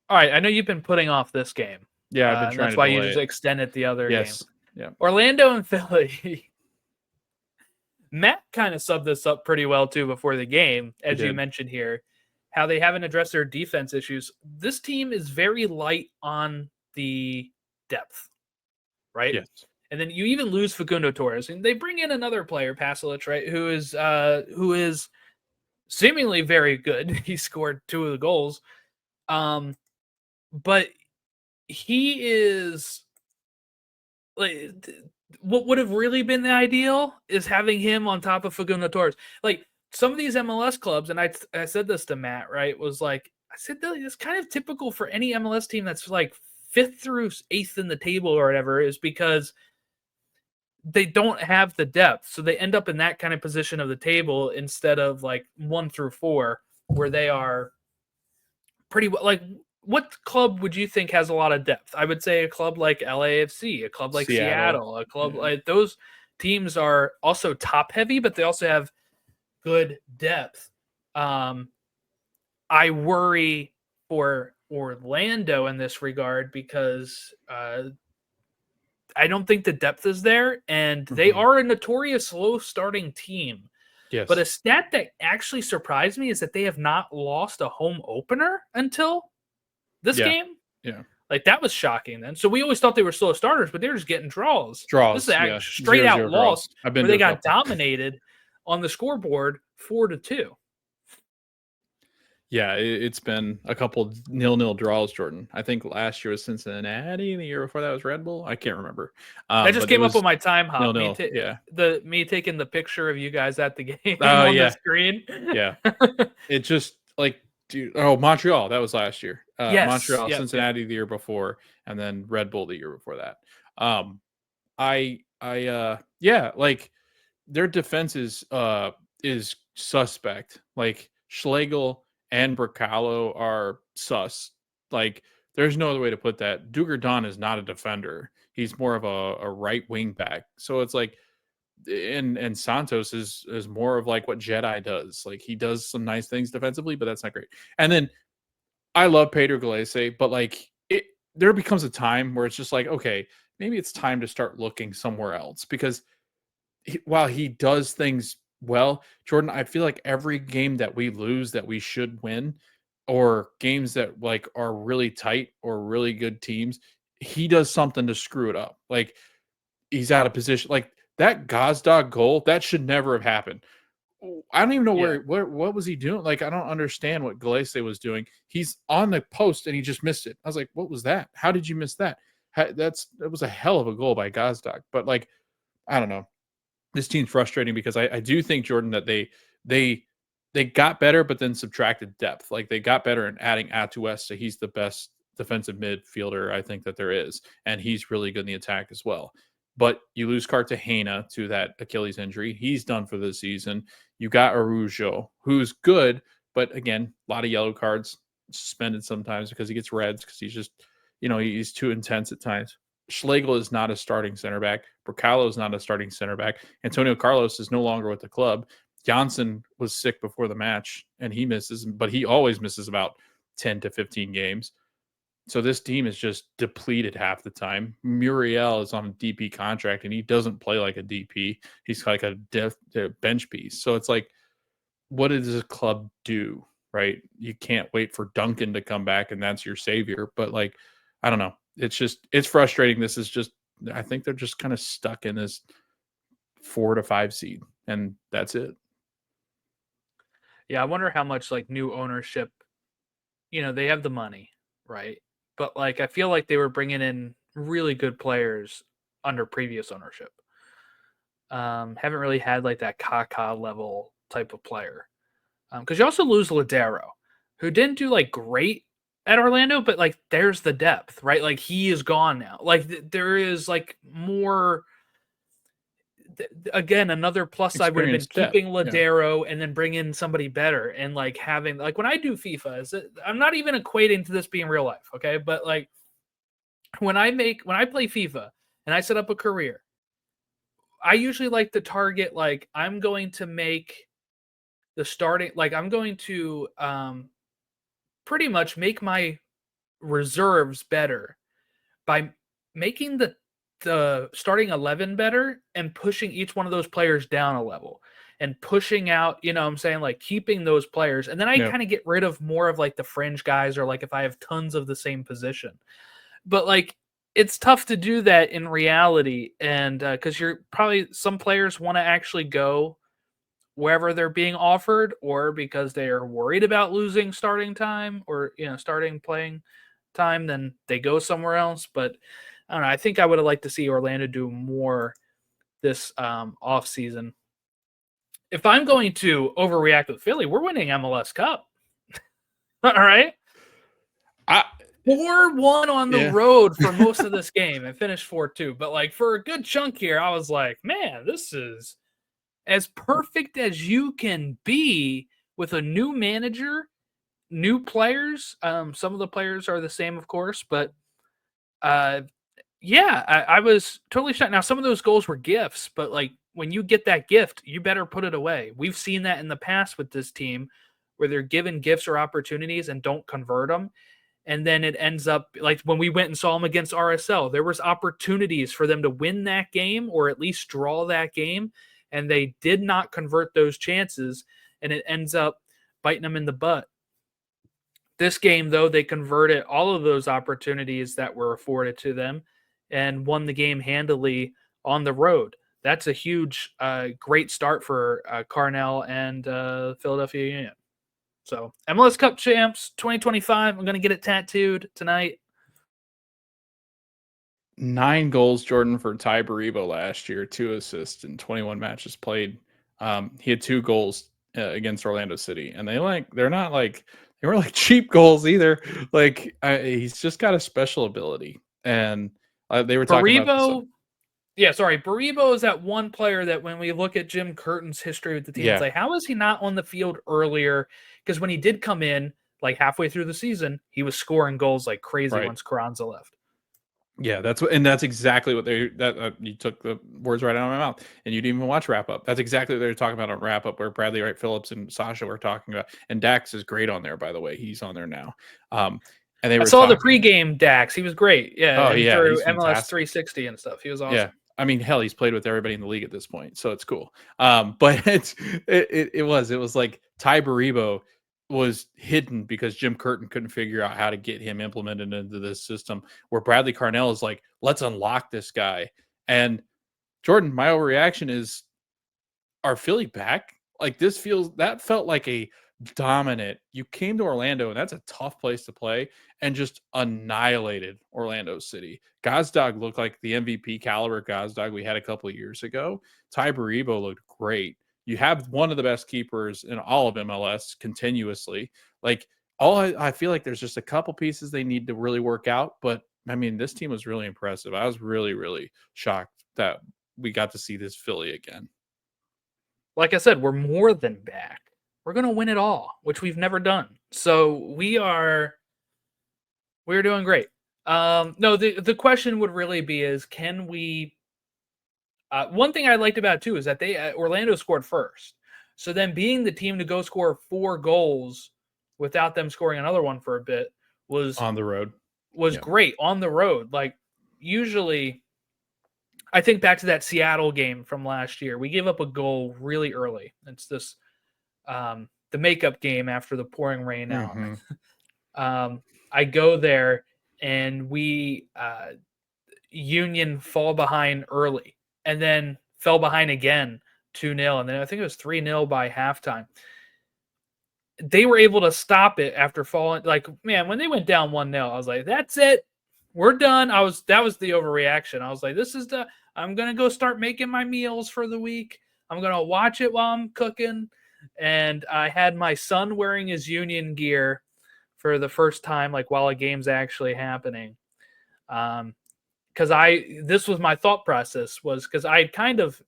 [SPEAKER 1] All right. I know you've been putting off this game,
[SPEAKER 2] Yeah, I've been
[SPEAKER 1] and
[SPEAKER 2] trying
[SPEAKER 1] that's
[SPEAKER 2] to
[SPEAKER 1] why you
[SPEAKER 2] delay
[SPEAKER 1] just
[SPEAKER 2] it.
[SPEAKER 1] extended the other game.
[SPEAKER 2] Yes. Yeah.
[SPEAKER 1] Orlando and Philly. Matt kind of subbed this up pretty well too before the game,
[SPEAKER 2] He
[SPEAKER 1] as you
[SPEAKER 2] did.
[SPEAKER 1] mentioned here, how they haven't addressed their defense issues. This team is very light on the depth, right?
[SPEAKER 2] Yes.
[SPEAKER 1] And then you even lose Facundo Torres, and they bring in another player, Pasalic, right? Who is seemingly very good. He scored two of the goals, but he is like what would have really been the ideal is having him on top of Facundo Torres. Like some of these MLS clubs, and I said this to Matt, right? Was like I said that it's kind of typical for any MLS team that's like fifth through eighth in the table or whatever, is because they don't have the depth. So they end up in that kind of position of the table instead of like 1 through 4, where they are pretty well. Like, what club would you think has a lot of depth? I would say a club like LAFC, a club like
[SPEAKER 2] Seattle.
[SPEAKER 1] Seattle, a club
[SPEAKER 2] Yeah.
[SPEAKER 1] like those teams are also top heavy, but they also have good depth. Um, I worry for Orlando in this regard because I don't think the depth is there, and they are a notorious slow starting team. But a
[SPEAKER 2] Yes.
[SPEAKER 1] stat that actually surprised me is that they have not lost a home opener until this
[SPEAKER 2] Yeah.
[SPEAKER 1] game.
[SPEAKER 2] Yeah.
[SPEAKER 1] Like, that was shocking then. So we always thought they were slow starters, but they were just getting draws. This is
[SPEAKER 2] Draws.
[SPEAKER 1] a
[SPEAKER 2] Yeah.
[SPEAKER 1] straight
[SPEAKER 2] Zero
[SPEAKER 1] out
[SPEAKER 2] zero draws.
[SPEAKER 1] loss
[SPEAKER 2] I've been
[SPEAKER 1] where
[SPEAKER 2] to
[SPEAKER 1] they
[SPEAKER 2] a
[SPEAKER 1] got
[SPEAKER 2] couple.
[SPEAKER 1] dominated on the scoreboard 4-2.
[SPEAKER 2] Yeah, it's been a couple 0-0 draws, Jordan. I think last year was Cincinnati, the year before that was Red Bull. I can't remember.
[SPEAKER 1] That just
[SPEAKER 2] But it
[SPEAKER 1] came up on
[SPEAKER 2] was
[SPEAKER 1] my time hop.
[SPEAKER 2] 0-0. Yeah.
[SPEAKER 1] Me taking the picture of you guys at the game
[SPEAKER 2] Oh
[SPEAKER 1] on the
[SPEAKER 2] yeah.
[SPEAKER 1] screen.
[SPEAKER 2] Yeah. It just like dude, Montreal, that was last year.
[SPEAKER 1] Yes.
[SPEAKER 2] Montreal,
[SPEAKER 1] Yep.
[SPEAKER 2] Cincinnati the year before, and then Red Bull the year before that. Yeah, like their defense is suspect. Like Schlegel and Bracalo are sus. Like there's no other way to put that. Dugar is not a defender. He's more of a right wing back. So it's like and Santos is more of like what Jedi does. Like he does some nice things defensively, but that's not great. And then I love Pedro Galese, but like there becomes a time where it's just like, okay, maybe it's time to start looking somewhere else because while he does things well, Jordan, I feel like every game that we lose that we should win, or games that like are really tight or really good teams, he does something to screw it up. Like he's out of position. Like that Gazdag goal, that should never have happened. I don't even know
[SPEAKER 1] Yeah.
[SPEAKER 2] where what was he doing? Like I don't understand what Galese was doing. He's on the post and he just missed it. I was like, what was that? How did you miss that? That was a hell of a goal by Gazdag. But like, I don't know. This team's frustrating because I do think Jordan that they they got better, but then subtracted depth. Like they got better in adding Atuesta. So he's the best defensive midfielder I think that there is, and he's really good in the attack as well. But you lose Cartagena to that Achilles injury. He's done for the season. You got Arujo, who's good, but again, a lot of yellow cards, suspended sometimes because he gets reds because he's just, he's too intense at times. Schlegel is not a starting center back. Bracalo is not a starting center back. Antonio Carlos is no longer with the club. Janssen was sick before the match and he misses, but he always misses about 10 to 15 games. So this team is just depleted half the time. Muriel is on a DP contract and he doesn't play like a DP. He's like a bench piece. So it's like, what does a club do? Right? You can't wait for Duncan to come back and that's your savior. But like, I don't know. It's frustrating. This is just, I think they're just kind of stuck in this 4 to 5 seed and that's it.
[SPEAKER 1] Yeah. I wonder how much like new ownership, they have the money, right? But like, I feel like they were bringing in really good players under previous ownership. Haven't really had like that Kaká level type of player. Because you also lose Ladero, who didn't do like great at Orlando, but like there's the depth, right? Like he is gone now. Like there is like more. Again, another plus side would have been
[SPEAKER 2] Experienced depth.
[SPEAKER 1] keeping
[SPEAKER 2] Yeah.
[SPEAKER 1] Ladero and then bring in somebody better and like having like when I do FIFA, I'm not even equating to this being real life, okay? But like when I play FIFA and I set up a career, I usually like to target like I'm going to make the starting like I'm going to pretty much make my reserves better by making the starting 11 better and pushing each one of those players down a level and pushing out, I'm saying like keeping those players. And then I kind of get rid of more of like the fringe guys or like if I have tons of the same position. But like it's tough to do that in reality. And because you're probably some players want to actually go wherever they're being offered or because they are worried about losing starting time or starting playing time, then they go somewhere else. But I don't know, I think I would have liked to see Orlando do more this off season. If I'm going to overreact with Philly, we're winning MLS Cup. All right, 4-1 on the road for most of this game and finished 4-2, but like for a good chunk here I was like, man, this is as perfect as you can be with a new manager, new players. Some of the players are the same, of course, but yeah, I was totally shocked. Now, some of those goals were gifts, but like when you get that gift, you better put it away. We've seen that in the past with this team where they're given gifts or opportunities and don't convert them. And then it ends up like when we went and saw them against RSL, there was opportunities for them to win that game or at least draw that game. And they did not convert those chances. And it ends up biting them in the butt. This game, though, they converted all of those opportunities that were afforded to them and won the game handily on the road. That's a huge, great start for Carnell and Philadelphia Union. So MLS Cup champs 2025. I'm going to get it tattooed tonight.
[SPEAKER 2] 9 goals, Jordan, for Ty Baribo last year, 2 assists in 21 matches played. He had 2 goals against Orlando City, and they were like cheap goals either. Like he's just got a special ability, and they were talking about.
[SPEAKER 1] Baribo is that one player that when we look at Jim Curtin's history with the team, it's like, how is he not on the field earlier? Because when he did come in, like halfway through the season, he was scoring goals like crazy once Carranza left.
[SPEAKER 2] Yeah, that's exactly what you took the words right out of my mouth, and you didn't even watch Wrap Up. That's exactly what they were talking about on Wrap Up, where Bradley Wright Phillips and Sasha were talking about, and Dax is great on there, by the way. He's on there now. And they were
[SPEAKER 1] the pregame Dax. He was great. Yeah.
[SPEAKER 2] Oh yeah,
[SPEAKER 1] through MLS 360 and stuff. He was awesome.
[SPEAKER 2] Yeah. I mean, hell, he's played with everybody in the league at this point, so it's cool. But it was like Ty Baribo was hidden because Jim Curtin couldn't figure out how to get him implemented into this system, where Bradley Carnell is like, let's unlock this guy. And Jordan, my overreaction is, are Philly back? Like that felt like a dominant. You came to Orlando, and that's a tough place to play, and just annihilated Orlando City. Gazdag looked like the MVP caliber Gazdag we had a couple of years ago. Ty Baribo looked great. You have one of the best keepers in all of MLS continuously. Like I feel like there's just a couple pieces they need to really work out. But I mean, this team was really impressive. I was really, really shocked that we got to see this Philly again.
[SPEAKER 1] Like I said, we're more than back. We're going to win it all, which we've never done. So we're doing great. No, the question would really be is, can we, one thing I liked about it too is that Orlando scored first. So then being the team to go score 4 goals without them scoring another one for a bit was
[SPEAKER 2] on the road
[SPEAKER 1] was great on the road. Like usually I think back to that Seattle game from last year. We gave up a goal really early. It's this, the makeup game after the pouring rain out.
[SPEAKER 2] Mm-hmm.
[SPEAKER 1] I go there and we Union fall behind early and then fell behind again 2-0. And then I think it was 3-0 by halftime. They were able to stop it after falling. Like, man, when they went down 1-0, I was like, that's it. We're done. That was the overreaction. I was like, I'm going to go start making my meals for the week. I'm going to watch it while I'm cooking. And I had my son wearing his Union gear for the first time, like while a game's actually happening. Because this was my thought process, was because I kind of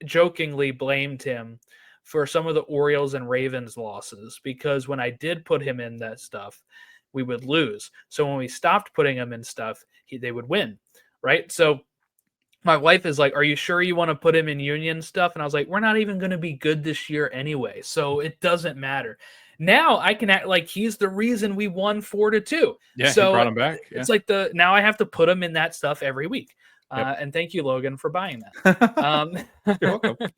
[SPEAKER 1] jokingly blamed him for some of the Orioles and Ravens losses, because when I did put him in that stuff, we would lose. So when we stopped putting him in stuff, they would win, right? So my wife is like, are you sure you want to put him in Union stuff? And I was like, we're not even going to be good this year anyway, so it doesn't matter. Now I can act like he's the reason we won 4-2.
[SPEAKER 2] Yeah,
[SPEAKER 1] so
[SPEAKER 2] he brought him back. Yeah.
[SPEAKER 1] It's like now I have to put him in that stuff every week. Yep. And thank you, Logan, for buying that.
[SPEAKER 2] You're welcome.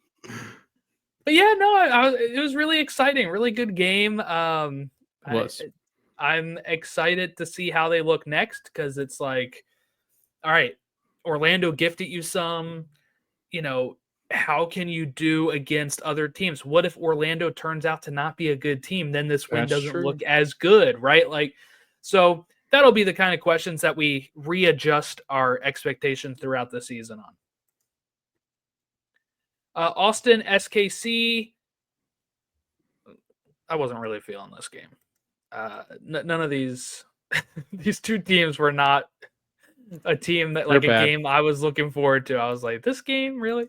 [SPEAKER 1] But yeah, no, it was really exciting. Really good game. I'm excited to see how they look next, because it's like, all right, Orlando gifted you some, how can you do against other teams? What if Orlando turns out to not be a good team? Then this win doesn't look as good, right? Like, so that'll be the kind of questions that we readjust our expectations throughout the season on. Austin SKC. I wasn't really feeling this game. None of these these two teams were not a team that a game I was looking forward to. I was like, this game, really?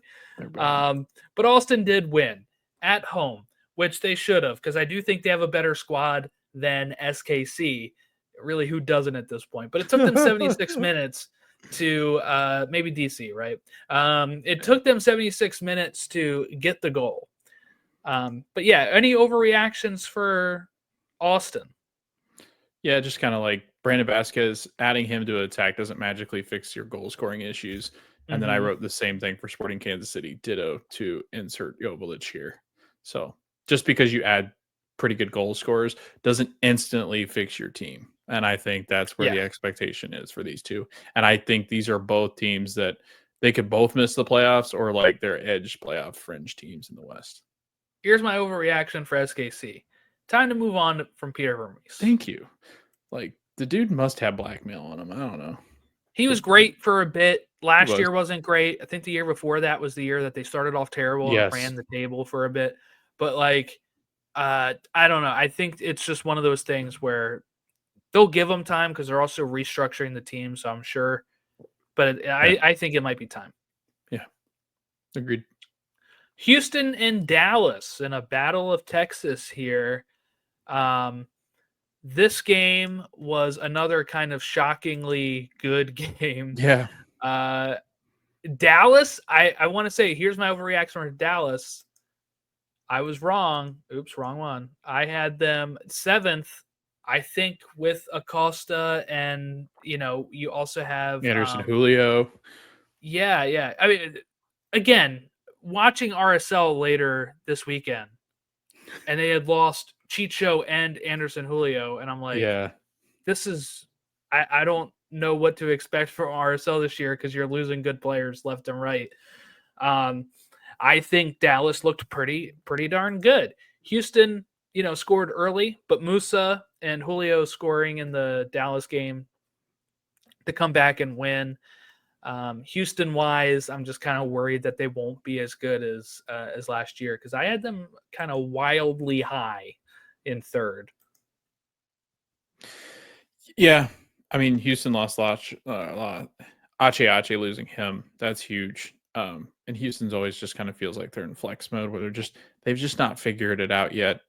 [SPEAKER 1] But Austin did win at home, which they should have, because I do think they have a better squad than SKC. Really, who doesn't at this point? But it took them 76 minutes to maybe DC, right? It took them 76 minutes to get the goal. But yeah, any overreactions for Austin?
[SPEAKER 2] Yeah, just kind of like Brandon Vasquez, adding him to attack doesn't magically fix your goal scoring issues. And then I
[SPEAKER 1] Mm-hmm.
[SPEAKER 2] wrote the same thing for Sporting Kansas City, ditto to insert Joveljic here. So just because you add pretty good goal scorers doesn't instantly fix your team. And I think that's where
[SPEAKER 1] Yeah.
[SPEAKER 2] the expectation is for these two. And I think these are both teams that they could both miss the playoffs or like they're edge playoff fringe teams in the West.
[SPEAKER 1] Here's my overreaction for SKC. Time to move on from Peter Vermees.
[SPEAKER 2] Thank you. Like the dude must have blackmail on him. I don't know.
[SPEAKER 1] He was great for a bit. Last
[SPEAKER 2] Was.
[SPEAKER 1] year wasn't great. I think the year before that was the year that they started off terrible and
[SPEAKER 2] Yes.
[SPEAKER 1] ran the table for a bit. But I don't know. I think it's just one of those things where they'll give them time because they're also restructuring the team. So I'm sure, but I think it might be time.
[SPEAKER 2] Yeah. Agreed.
[SPEAKER 1] Houston and Dallas in a battle of Texas here. This game was another kind of shockingly good game.
[SPEAKER 2] Yeah.
[SPEAKER 1] Dallas, I want to say, here's my overreaction for Dallas. I was wrong. Oops, wrong one. I had them 7th, I think, with Acosta, and you also have
[SPEAKER 2] Anderson Julio.
[SPEAKER 1] Yeah. I mean, again, watching RSL later this weekend, and they had lost Chicho and Anderson Julio, and I'm like,
[SPEAKER 2] Yeah.
[SPEAKER 1] this is I don't know what to expect from RSL this year because you're losing good players left and right. I think Dallas looked pretty darn good. Houston, scored early, but Musa and Julio scoring in the Dallas game to come back and win. Houston wise, I'm just kind of worried that they won't be as good as last year because I had them kind of wildly high in 3rd.
[SPEAKER 2] Yeah. I mean, Houston lost Ache losing him. That's huge. And Houston's always just kind of feels like they're in flex mode where they've just not figured it out yet.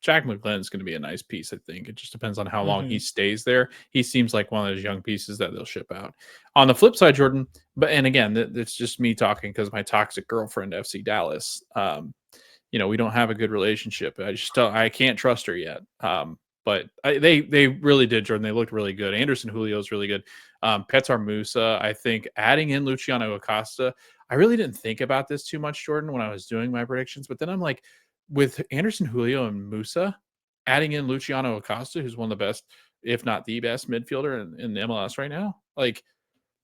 [SPEAKER 2] Jack McGlynn's going to be a nice piece, I think. It just depends on how long he stays there. He seems like one of those young pieces that they'll ship out. On the flip side, Jordan, and again, it's just me talking because my toxic girlfriend, FC Dallas, we don't have a good relationship. I can't trust her yet. But they really did, Jordan. They looked really good. Anderson Julio is really good. Petar Musa, I think adding in Luciano Acosta, I really didn't think about this too much, Jordan, when I was doing my predictions. But then I'm like, with Anderson Julio and Musa, adding in Luciano Acosta, who's one of the best, if not the best midfielder in the MLS right now, like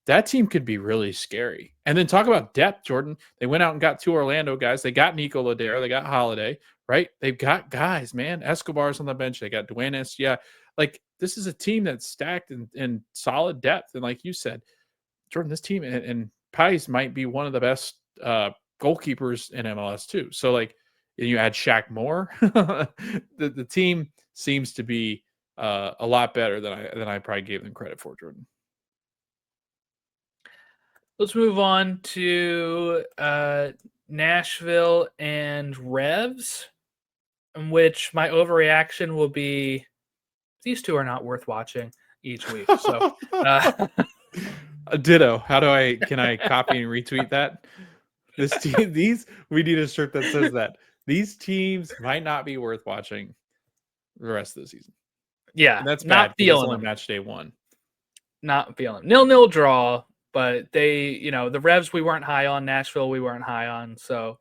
[SPEAKER 2] that team could be really scary. And then talk about depth, Jordan. They went out and got 2 Orlando guys. They got Nico Ladera. They got Holiday, right? They've got guys, man. Escobar's on the bench. They got Duenas. Yeah. Like this is a team that's stacked and solid depth. And like you said, Jordan, this team and Pies might be one of the best goalkeepers in MLS too. So like you add Shaq Moore, the team seems to be a lot better than I probably gave them credit for, Jordan.
[SPEAKER 1] Let's move on to Nashville and Revs, in which my overreaction will be these two are not worth watching each week. So,
[SPEAKER 2] ditto. Can I copy and retweet that? We need a shirt that says that these teams might not be worth watching the rest of the season.
[SPEAKER 1] Yeah,
[SPEAKER 2] And that's
[SPEAKER 1] not
[SPEAKER 2] bad because it's
[SPEAKER 1] feeling
[SPEAKER 2] only
[SPEAKER 1] them.
[SPEAKER 2] match day 1.
[SPEAKER 1] Not feeling 0-0 draw, but they, the Revs we weren't high on, Nashville we weren't high on, so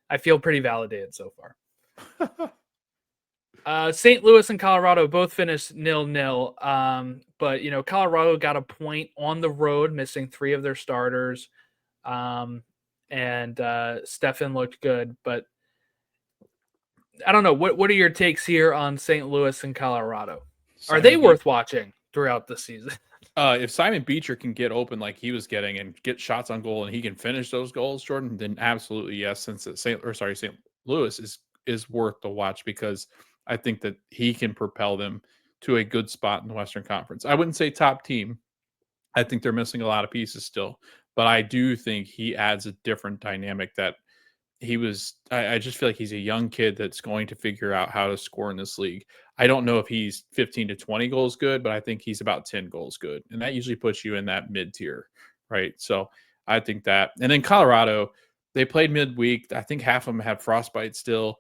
[SPEAKER 1] I feel pretty validated so far. St. Louis and Colorado both finished 0-0. But Colorado got a point on the road, missing 3 of their starters. And Stefan looked good, but I don't know. What are your takes here on St. Louis and Colorado? Are they worth watching throughout the season?
[SPEAKER 2] If Simon Beecher can get open like he was getting and get shots on goal and he can finish those goals, Jordan, then absolutely yes. Since St. Louis is worth the watch because I think that he can propel them to a good spot in the Western Conference. I wouldn't say top team. I think they're missing a lot of pieces still, but I do think he adds a different dynamic that I just feel like he's a young kid that's going to figure out how to score in this league. I don't know if he's 15 to 20 goals good, but I think he's about 10 goals good. And that usually puts you in that mid tier, right? So I think that. And then Colorado, they played midweek. I think half of them had frostbite still.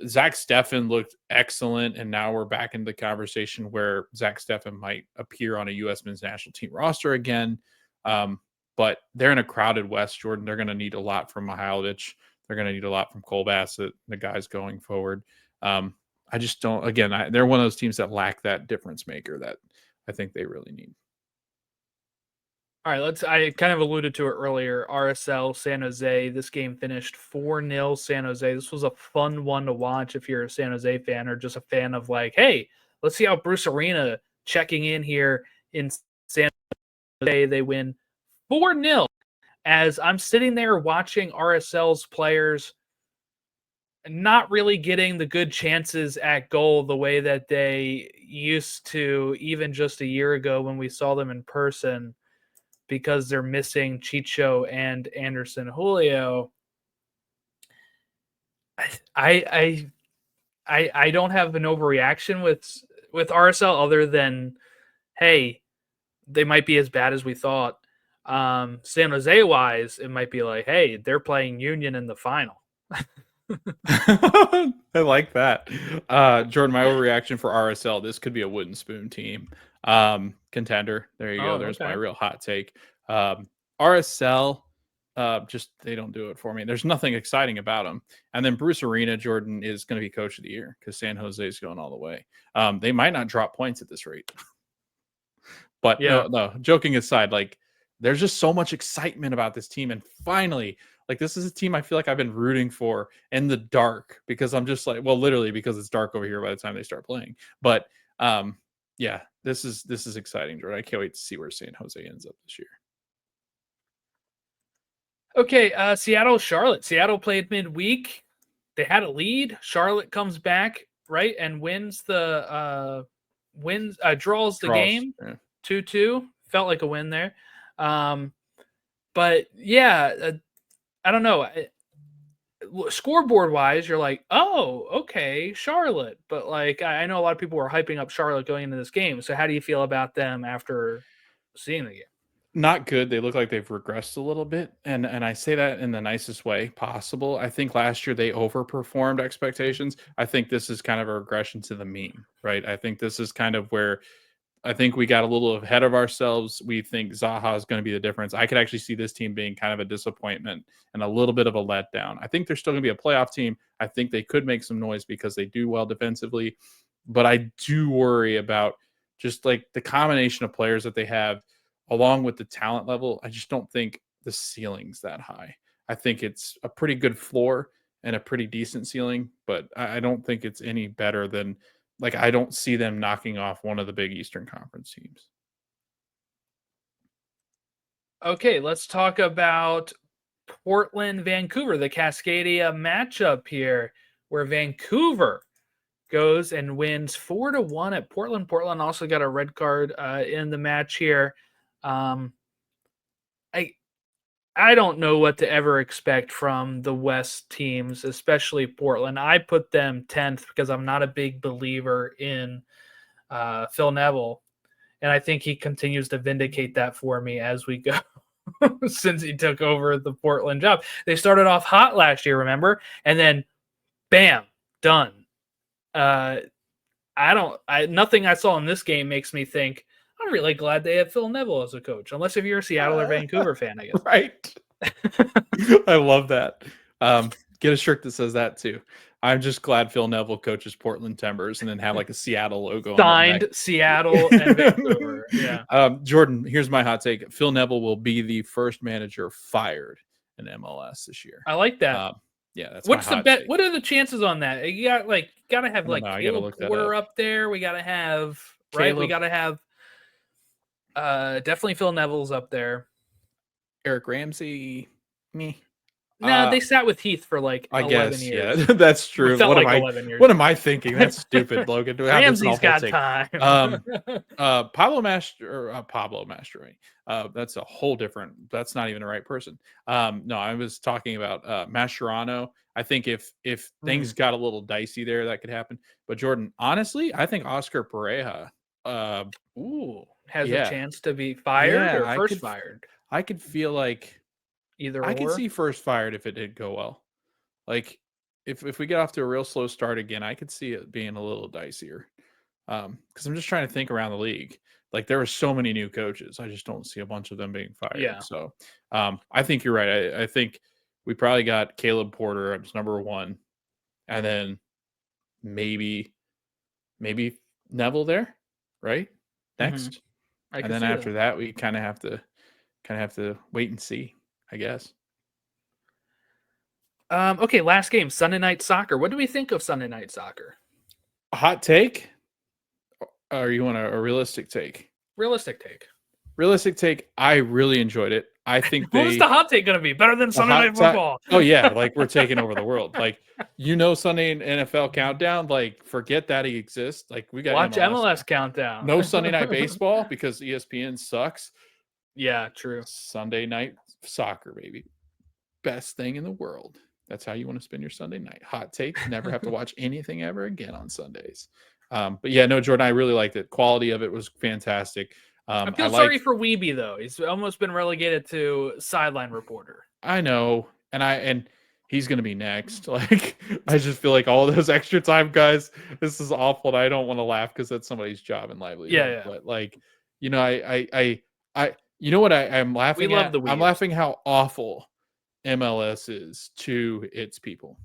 [SPEAKER 2] Zach Steffen looked excellent, and now we're back into the conversation where Zach Steffen might appear on a U.S. men's national team roster again. But they're in a crowded West, Jordan. They're going to need a lot from Mihailovic. They're going to need a lot from Cole Bassett, the guys going forward. I just don't. Again, they're one of those teams that lack that difference maker that I think they really need.
[SPEAKER 1] All right, I kind of alluded to it earlier. RSL San Jose. This game finished 4-0 San Jose. This was a fun one to watch if you're a San Jose fan or just a fan of like, hey, let's see how Bruce Arena checking in here in San Jose. They win 4-0. As I'm sitting there watching RSL's players not really getting the good chances at goal the way that they used to even just a year ago when we saw them in person, because they're missing Chicho and Anderson Julio. I don't have an overreaction with RSL other than, hey, they might be as bad as we thought. San Jose wise, it might be like, hey, they're playing Union in the final.
[SPEAKER 2] I like that. Jordan, my overreaction for RSL, this could be a wooden spoon team. Contender. There you go. There's my real hot take. RSL, just they don't do it for me. There's nothing exciting about them. And then Bruce Arena, Jordan, is going to be coach of the year because San Jose is going all the way. They might not drop points at this rate. But no, joking aside, like there's just so much excitement about this team. And finally, like this is a team I feel like I've been rooting for in the dark because I'm just like, well, literally because it's dark over here by the time they start playing. But yeah, this is exciting, Jordan. I can't wait to see where San Jose ends up this year.
[SPEAKER 1] Okay, Seattle-Charlotte. Seattle played midweek. They had a lead. Charlotte comes back, right, and wins the draws the game 2-2. Felt like a win there. But yeah, I don't know. Scoreboard wise, you're like, oh, okay, Charlotte. But like, I know a lot of people were hyping up Charlotte going into this game. So how do you feel about them after seeing the game?
[SPEAKER 2] Not good. They look like they've regressed a little bit. And I say that in the nicest way possible. I think last year they overperformed expectations. I think this is kind of a regression to the mean, right? I think this is kind of where I think we got a little ahead of ourselves. We think Zaha is going to be the difference. I could actually see this team being kind of a disappointment and a little bit of a letdown. I think they're still going to be a playoff team. I think they could make some noise because they do well defensively. But I do worry about just like the combination of players that they have along with the talent level. I just don't think the ceiling's that high. I think it's a pretty good floor and a pretty decent ceiling, but I don't think it's any better than, like, I don't see them knocking off one of the big Eastern Conference teams.
[SPEAKER 1] Okay, let's talk about Portland, Vancouver, the Cascadia matchup here, where Vancouver goes and wins 4-1 at Portland. Portland also got a red card in the match here. I don't know what to ever expect from the West teams, especially Portland. I put them 10th because I'm not a big believer in Phil Neville, and I think he continues to vindicate that for me as we go since he took over the Portland job. They started off hot last year, remember? And then, bam, done. Nothing I saw in this game makes me think I'm really glad they have Phil Neville as a coach, unless if you're a Seattle or Vancouver fan, I guess.
[SPEAKER 2] Right. I love that. Get a shirt that says that too. I'm just glad Phil Neville coaches Portland Timbers and then have like a Seattle logo
[SPEAKER 1] signed on Seattle and Vancouver. Yeah.
[SPEAKER 2] Jordan, here's my hot take. Phil Neville will be the first manager fired in MLS this year.
[SPEAKER 1] I like that.
[SPEAKER 2] Yeah, that's
[SPEAKER 1] what's
[SPEAKER 2] my
[SPEAKER 1] the bet? What are the chances on that? You gotta have like Caleb Porter up there. We gotta have right. We gotta have definitely Phil Neville's up there.
[SPEAKER 2] Eric Ramsey, me.
[SPEAKER 1] No, they sat with Heath for like 11 years.
[SPEAKER 2] Yeah, that's true.
[SPEAKER 1] What 11 years.
[SPEAKER 2] What am I thinking? That's stupid, Logan.
[SPEAKER 1] Ramsey's got time.
[SPEAKER 2] Pablo Mastroeni. That's a whole different. That's not even the right person. No, I was talking about Mascherano. I think if things got a little dicey there, that could happen. But Jordan, honestly, I think Oscar Pareja
[SPEAKER 1] has a chance to be fired or first fired.
[SPEAKER 2] I could feel like
[SPEAKER 1] either
[SPEAKER 2] I
[SPEAKER 1] or.
[SPEAKER 2] could see first fired if it did go well. Like if we get off to a real slow start again, I could see it being a little dicier. Because I'm just trying to think around the league. Like there were so many new coaches, I just don't see a bunch of them being fired.
[SPEAKER 1] Yeah.
[SPEAKER 2] So I think you're right. I think we probably got Caleb Porter as number one, and then maybe Neville there, right? Next,
[SPEAKER 1] I
[SPEAKER 2] and
[SPEAKER 1] can
[SPEAKER 2] then
[SPEAKER 1] see
[SPEAKER 2] after that, we kind of have to wait and see, I guess.
[SPEAKER 1] Okay, last game, Sunday Night Soccer. What do we think of Sunday Night Soccer?
[SPEAKER 2] A hot take, or you want a realistic take?
[SPEAKER 1] Realistic take.
[SPEAKER 2] Realistic take. I really enjoyed it. I think
[SPEAKER 1] What was the hot take going to be? Better than Sunday Night Football?
[SPEAKER 2] Oh yeah, like we're taking over the world. Like Sunday NFL Countdown. Like forget that he exists. Like we got
[SPEAKER 1] Watch MLS Countdown.
[SPEAKER 2] No Sunday Night Baseball because ESPN sucks.
[SPEAKER 1] Yeah, true.
[SPEAKER 2] Sunday Night Soccer, baby. Best thing in the world. That's how you want to spend your Sunday night. Hot take. Never have to watch anything ever again on Sundays. But yeah, no, Jordan, I really liked it. Quality of it was fantastic.
[SPEAKER 1] I feel sorry for Weeby though. He's almost been relegated to sideline reporter.
[SPEAKER 2] I know, and he's gonna be next. Like I just feel like all those extra time guys. This is awful. And I don't want to laugh because that's somebody's job and livelihood.
[SPEAKER 1] Yeah.
[SPEAKER 2] But like, I you know what I'm laughing at? I'm laughing how awful MLS is to its people.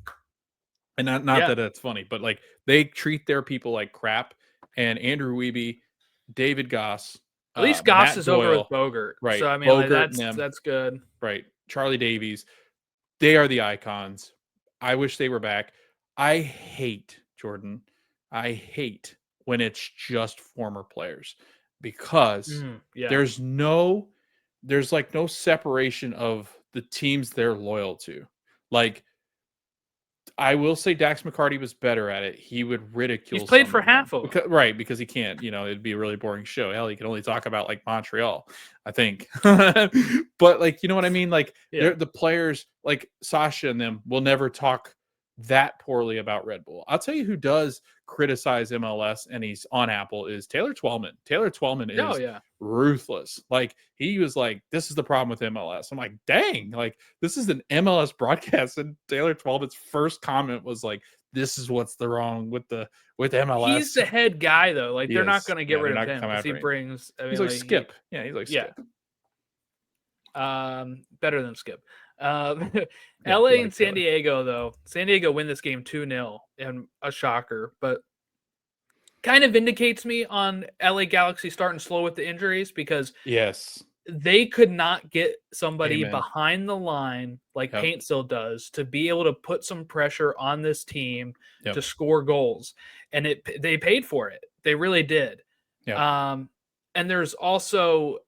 [SPEAKER 2] And not that it's funny, but like they treat their people like crap. And Andrew Weeby, David Goss,
[SPEAKER 1] at least Goss
[SPEAKER 2] Matt
[SPEAKER 1] is
[SPEAKER 2] Doyle,
[SPEAKER 1] over with Bogert,
[SPEAKER 2] right?
[SPEAKER 1] So I mean,
[SPEAKER 2] Bogert
[SPEAKER 1] that's good,
[SPEAKER 2] right? Charlie Davies, they are the icons. I wish they were back. I hate Jordan. I hate when it's just former players because there's like no separation of the teams they're loyal to. Like I will say Dax McCarty was better at it. He would ridicule.
[SPEAKER 1] He's played for half of them.
[SPEAKER 2] Right, because he can't. It'd be a really boring show. Hell, he can only talk about like Montreal, I think. But like, you know what I mean? Like the players like Sasha and them will never talk that poorly about Red Bull. I'll tell you who does criticize MLS and he's on Apple is Taylor Twellman. Taylor Twellman is ruthless. Like he was like, this is the problem with MLS. I'm like, dang, like this is an MLS broadcast. And Taylor Twellman's first comment was like, this is what's the wrong with MLS.
[SPEAKER 1] He's the head guy though. Like they're not going to get rid of him because he brings.
[SPEAKER 2] He's like Skip. He's like Skip.
[SPEAKER 1] Better than Skip. LA and San Diego though. San Diego win this game 2-0 and a shocker, but kind of vindicates me on LA Galaxy starting slow with the injuries because they could not get somebody behind the line like Paint still does to be able to put some pressure on this team to score goals, and they paid for it. They really did. And there's also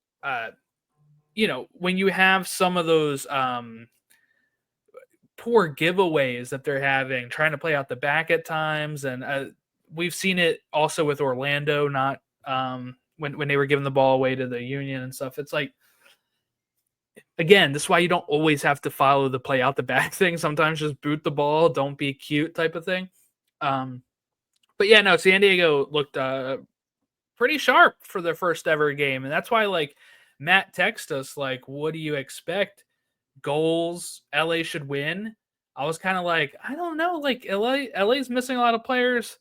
[SPEAKER 1] when you have some of those poor giveaways that they're having, trying to play out the back at times, and we've seen it also with Orlando, not when they were giving the ball away to the Union and stuff. It's like, again, this is why you don't always have to follow the play out the back thing. Sometimes just boot the ball, don't be cute type of thing. But yeah, no, San Diego looked pretty sharp for their first ever game, and that's why like Matt texted us like, what do you expect? Goals, LA should win. I was kind of like, I don't know, like LA's missing a lot of players,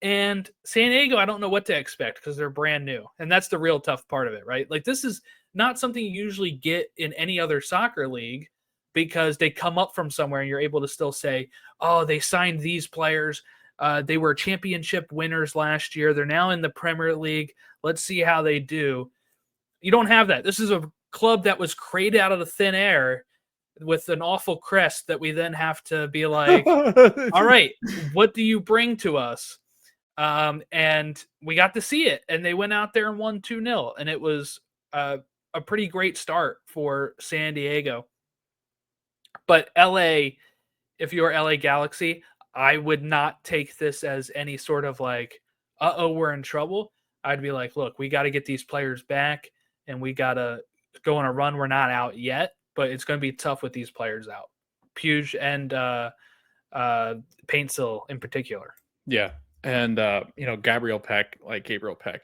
[SPEAKER 1] and San Diego, I don't know what to expect because they're brand new, and that's the real tough part of it, right? Like this is not something you usually get in any other soccer league because they come up from somewhere and you're able to still say, oh, they signed these players. They were championship winners last year. They're now in the Premier League. Let's see how they do. You don't have that. This is a club that was created out of the thin air with an awful crest that we then have to be like, all right, what do you bring to us? And we got to see it. And they went out there and won 2-0. And it was a pretty great start for San Diego. But LA, if you're LA Galaxy, I would not take this as any sort of like, we're in trouble. I'd be like, look, we got to get these players back and we got to go on a run. We're not out yet, but it's going to be tough with these players out. Puge and Paintsil in particular.
[SPEAKER 2] Yeah. And Gabriel Peck,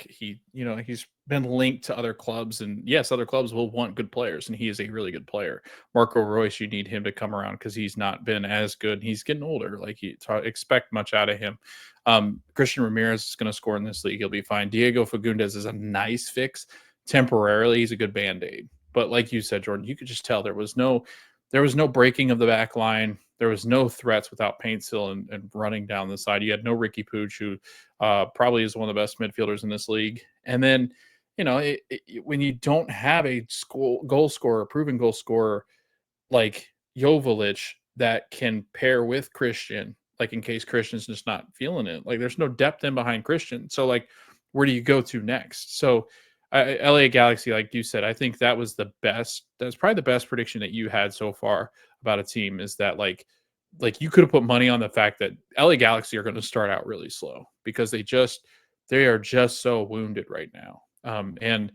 [SPEAKER 2] he's been linked to other clubs, and yes, other clubs will want good players, and he is a really good player. Marco Royce, you need him to come around because he's not been as good. He's getting older. Like, expect much out of him. Christian Ramirez is going to score in this league. He'll be fine. Diego Fagundes is a nice fix temporarily. He's a good band-aid. But like you said, Jordan, you could just tell there was no breaking of the back line. There was no threats without Paintsill and running down the side. You had no Ricky Pooch, who probably is one of the best midfielders in this league. And then, when you don't have a proven goal scorer like Joveljic that can pair with Christian, like in case Christian's just not feeling it, like there's no depth in behind Christian. So like, where do you go to next? So LA Galaxy, like you said, I think that was the best. That's probably the best prediction that you had so far about a team, is that like you could have put money on the fact that LA Galaxy are going to start out really slow because they are just so wounded right now. And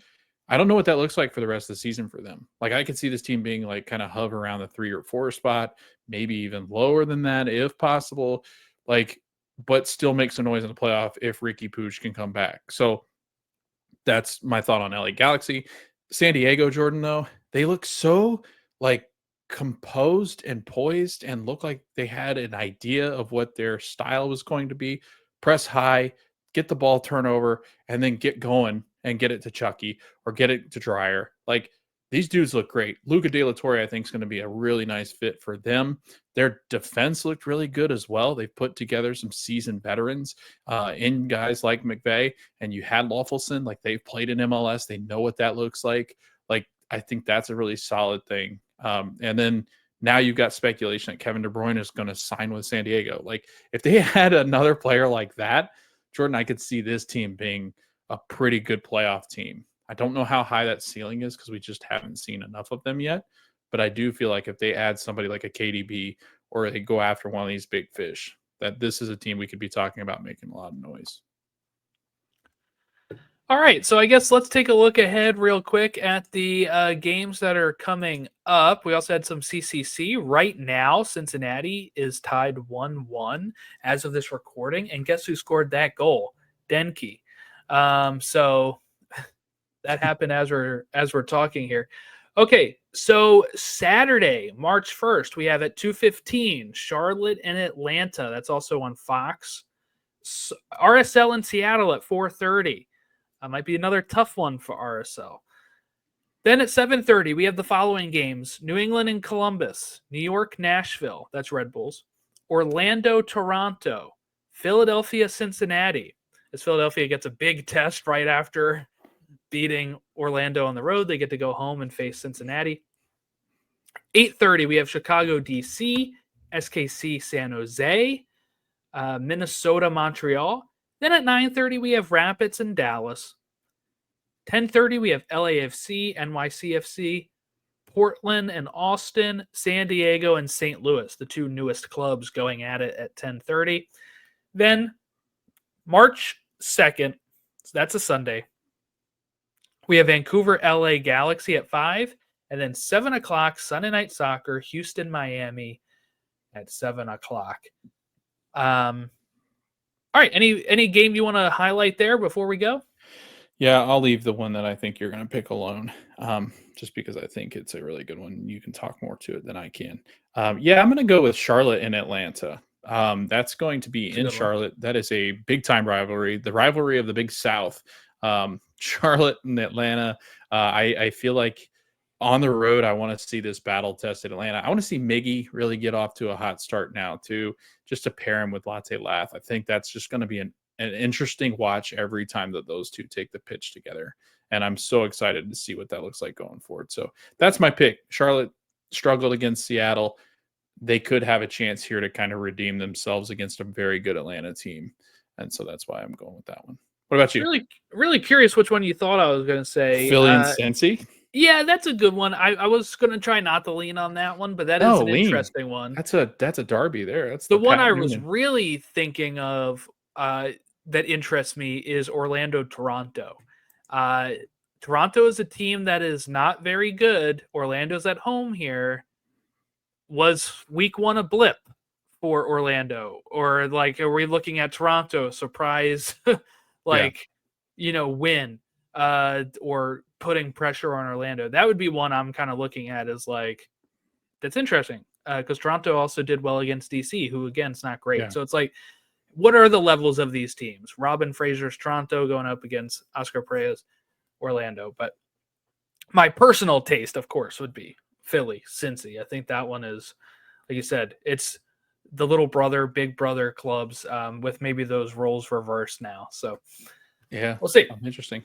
[SPEAKER 2] I don't know what that looks like for the rest of the season for them. Like, I could see this team being like kind of hover around the 3 or 4 spot, maybe even lower than that if possible. Like, but still make some noise in the playoff if Ricky Pooch can come back. So that's my thought on LA Galaxy. San Diego, Jordan, though, they look so like composed and poised and look like they had an idea of what their style was going to be. Press high, get the ball turnover, and then get going and get it to Chucky or get it to Dryer. Like, these dudes look great. Luca De La Torre, I think, is going to be a really nice fit for them. Their defense looked really good as well. They've put together some seasoned veterans in guys like McVay, and you had Lawfulson. Like, they've played in MLS. They know what that looks like. Like, I think that's a really solid thing. And then now you've got speculation that Kevin De Bruyne is going to sign with San Diego. Like, if they had another player like that, Jordan, I could see this team being a pretty good playoff team. I don't know how high that ceiling is because we just haven't seen enough of them yet. But I do feel like if they add somebody like a KDB or they go after one of these big fish, that this is a team we could be talking about making a lot of noise.
[SPEAKER 1] All right, so I guess let's take a look ahead real quick at the games that are coming up. We also had some CCC. Right now, Cincinnati is tied 1-1 as of this recording, and guess who scored that goal? Denke. So that happened as we're talking here. Okay, so Saturday, March 1st, we have at 2:15 Charlotte and Atlanta. That's also on Fox. RSL in Seattle at 4:30. Might be another tough one for RSL. Then at 7:30, we have the following games: New England and Columbus, New York, Nashville. That's Red Bulls. Orlando, Toronto, Philadelphia, Cincinnati. As Philadelphia gets a big test right after beating Orlando on the road, they get to go home and face Cincinnati. 8:30, we have Chicago, DC, SKC, San Jose, Minnesota, Montreal. Then at 9:30, we have Rapids and Dallas. 10:30, we have LAFC, NYCFC, Portland and Austin, San Diego and St. Louis, the two newest clubs going at it at 10:30. Then March 2nd, so that's a Sunday, we have Vancouver, LA Galaxy at 5, and then 7 o'clock, Sunday Night Soccer, Houston, Miami at 7 o'clock. All right, any game you want to highlight there before we go?
[SPEAKER 2] Yeah, I'll leave the one that I think you're going to pick alone, just because I think it's a really good one. You can talk more to it than I can. Yeah, I'm going to go with Charlotte and Atlanta. That's going to be in Charlotte. That is a big-time rivalry, the rivalry of the Big South. Charlotte and Atlanta. I feel like on the road, I want to see this battle tested Atlanta. I want to see Miggy really get off to a hot start now, too, just to pair him with Latte Lath. I think that's just going to be an interesting watch every time that those two take the pitch together. And I'm so excited to see what that looks like going forward. So that's my pick. Charlotte struggled against Seattle. They could have a chance here to kind of redeem themselves against a very good Atlanta team. And so that's why I'm going with that one. What about you?
[SPEAKER 1] Really, really curious which one you thought I was going to say.
[SPEAKER 2] Philly and Cincy?
[SPEAKER 1] Yeah, that's a good one. I was going to try not to lean on that one, but that is an interesting one.
[SPEAKER 2] That's a derby there. That's
[SPEAKER 1] the one I was really thinking of that interests me is Orlando, Toronto. Toronto is a team that is not very good. Orlando's at home here. Was week 1 a blip for Orlando? Or like, are we looking at Toronto surprise, win, or putting pressure on Orlando? That would be one I'm kind of looking at as like, that's interesting. Because Toronto also did well against DC, who again is not great.
[SPEAKER 2] Yeah.
[SPEAKER 1] So it's like, what are the levels of these teams? Robin Fraser's Toronto going up against Oscar Pereira's Orlando. But my personal taste, of course, would be Philly, Cincy. I think that one is, like you said, it's the little brother, big brother clubs with maybe those roles reversed now. So
[SPEAKER 2] yeah,
[SPEAKER 1] we'll see.
[SPEAKER 2] Interesting.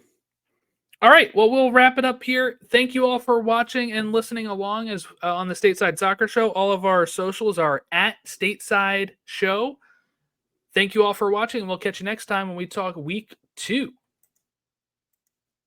[SPEAKER 1] All right. Well, we'll wrap it up here. Thank you all for watching and listening along as on the Stateside Soccer Show. All of our socials are at Stateside Show. Thank you all for watching, and we'll catch you next time when we talk week 2.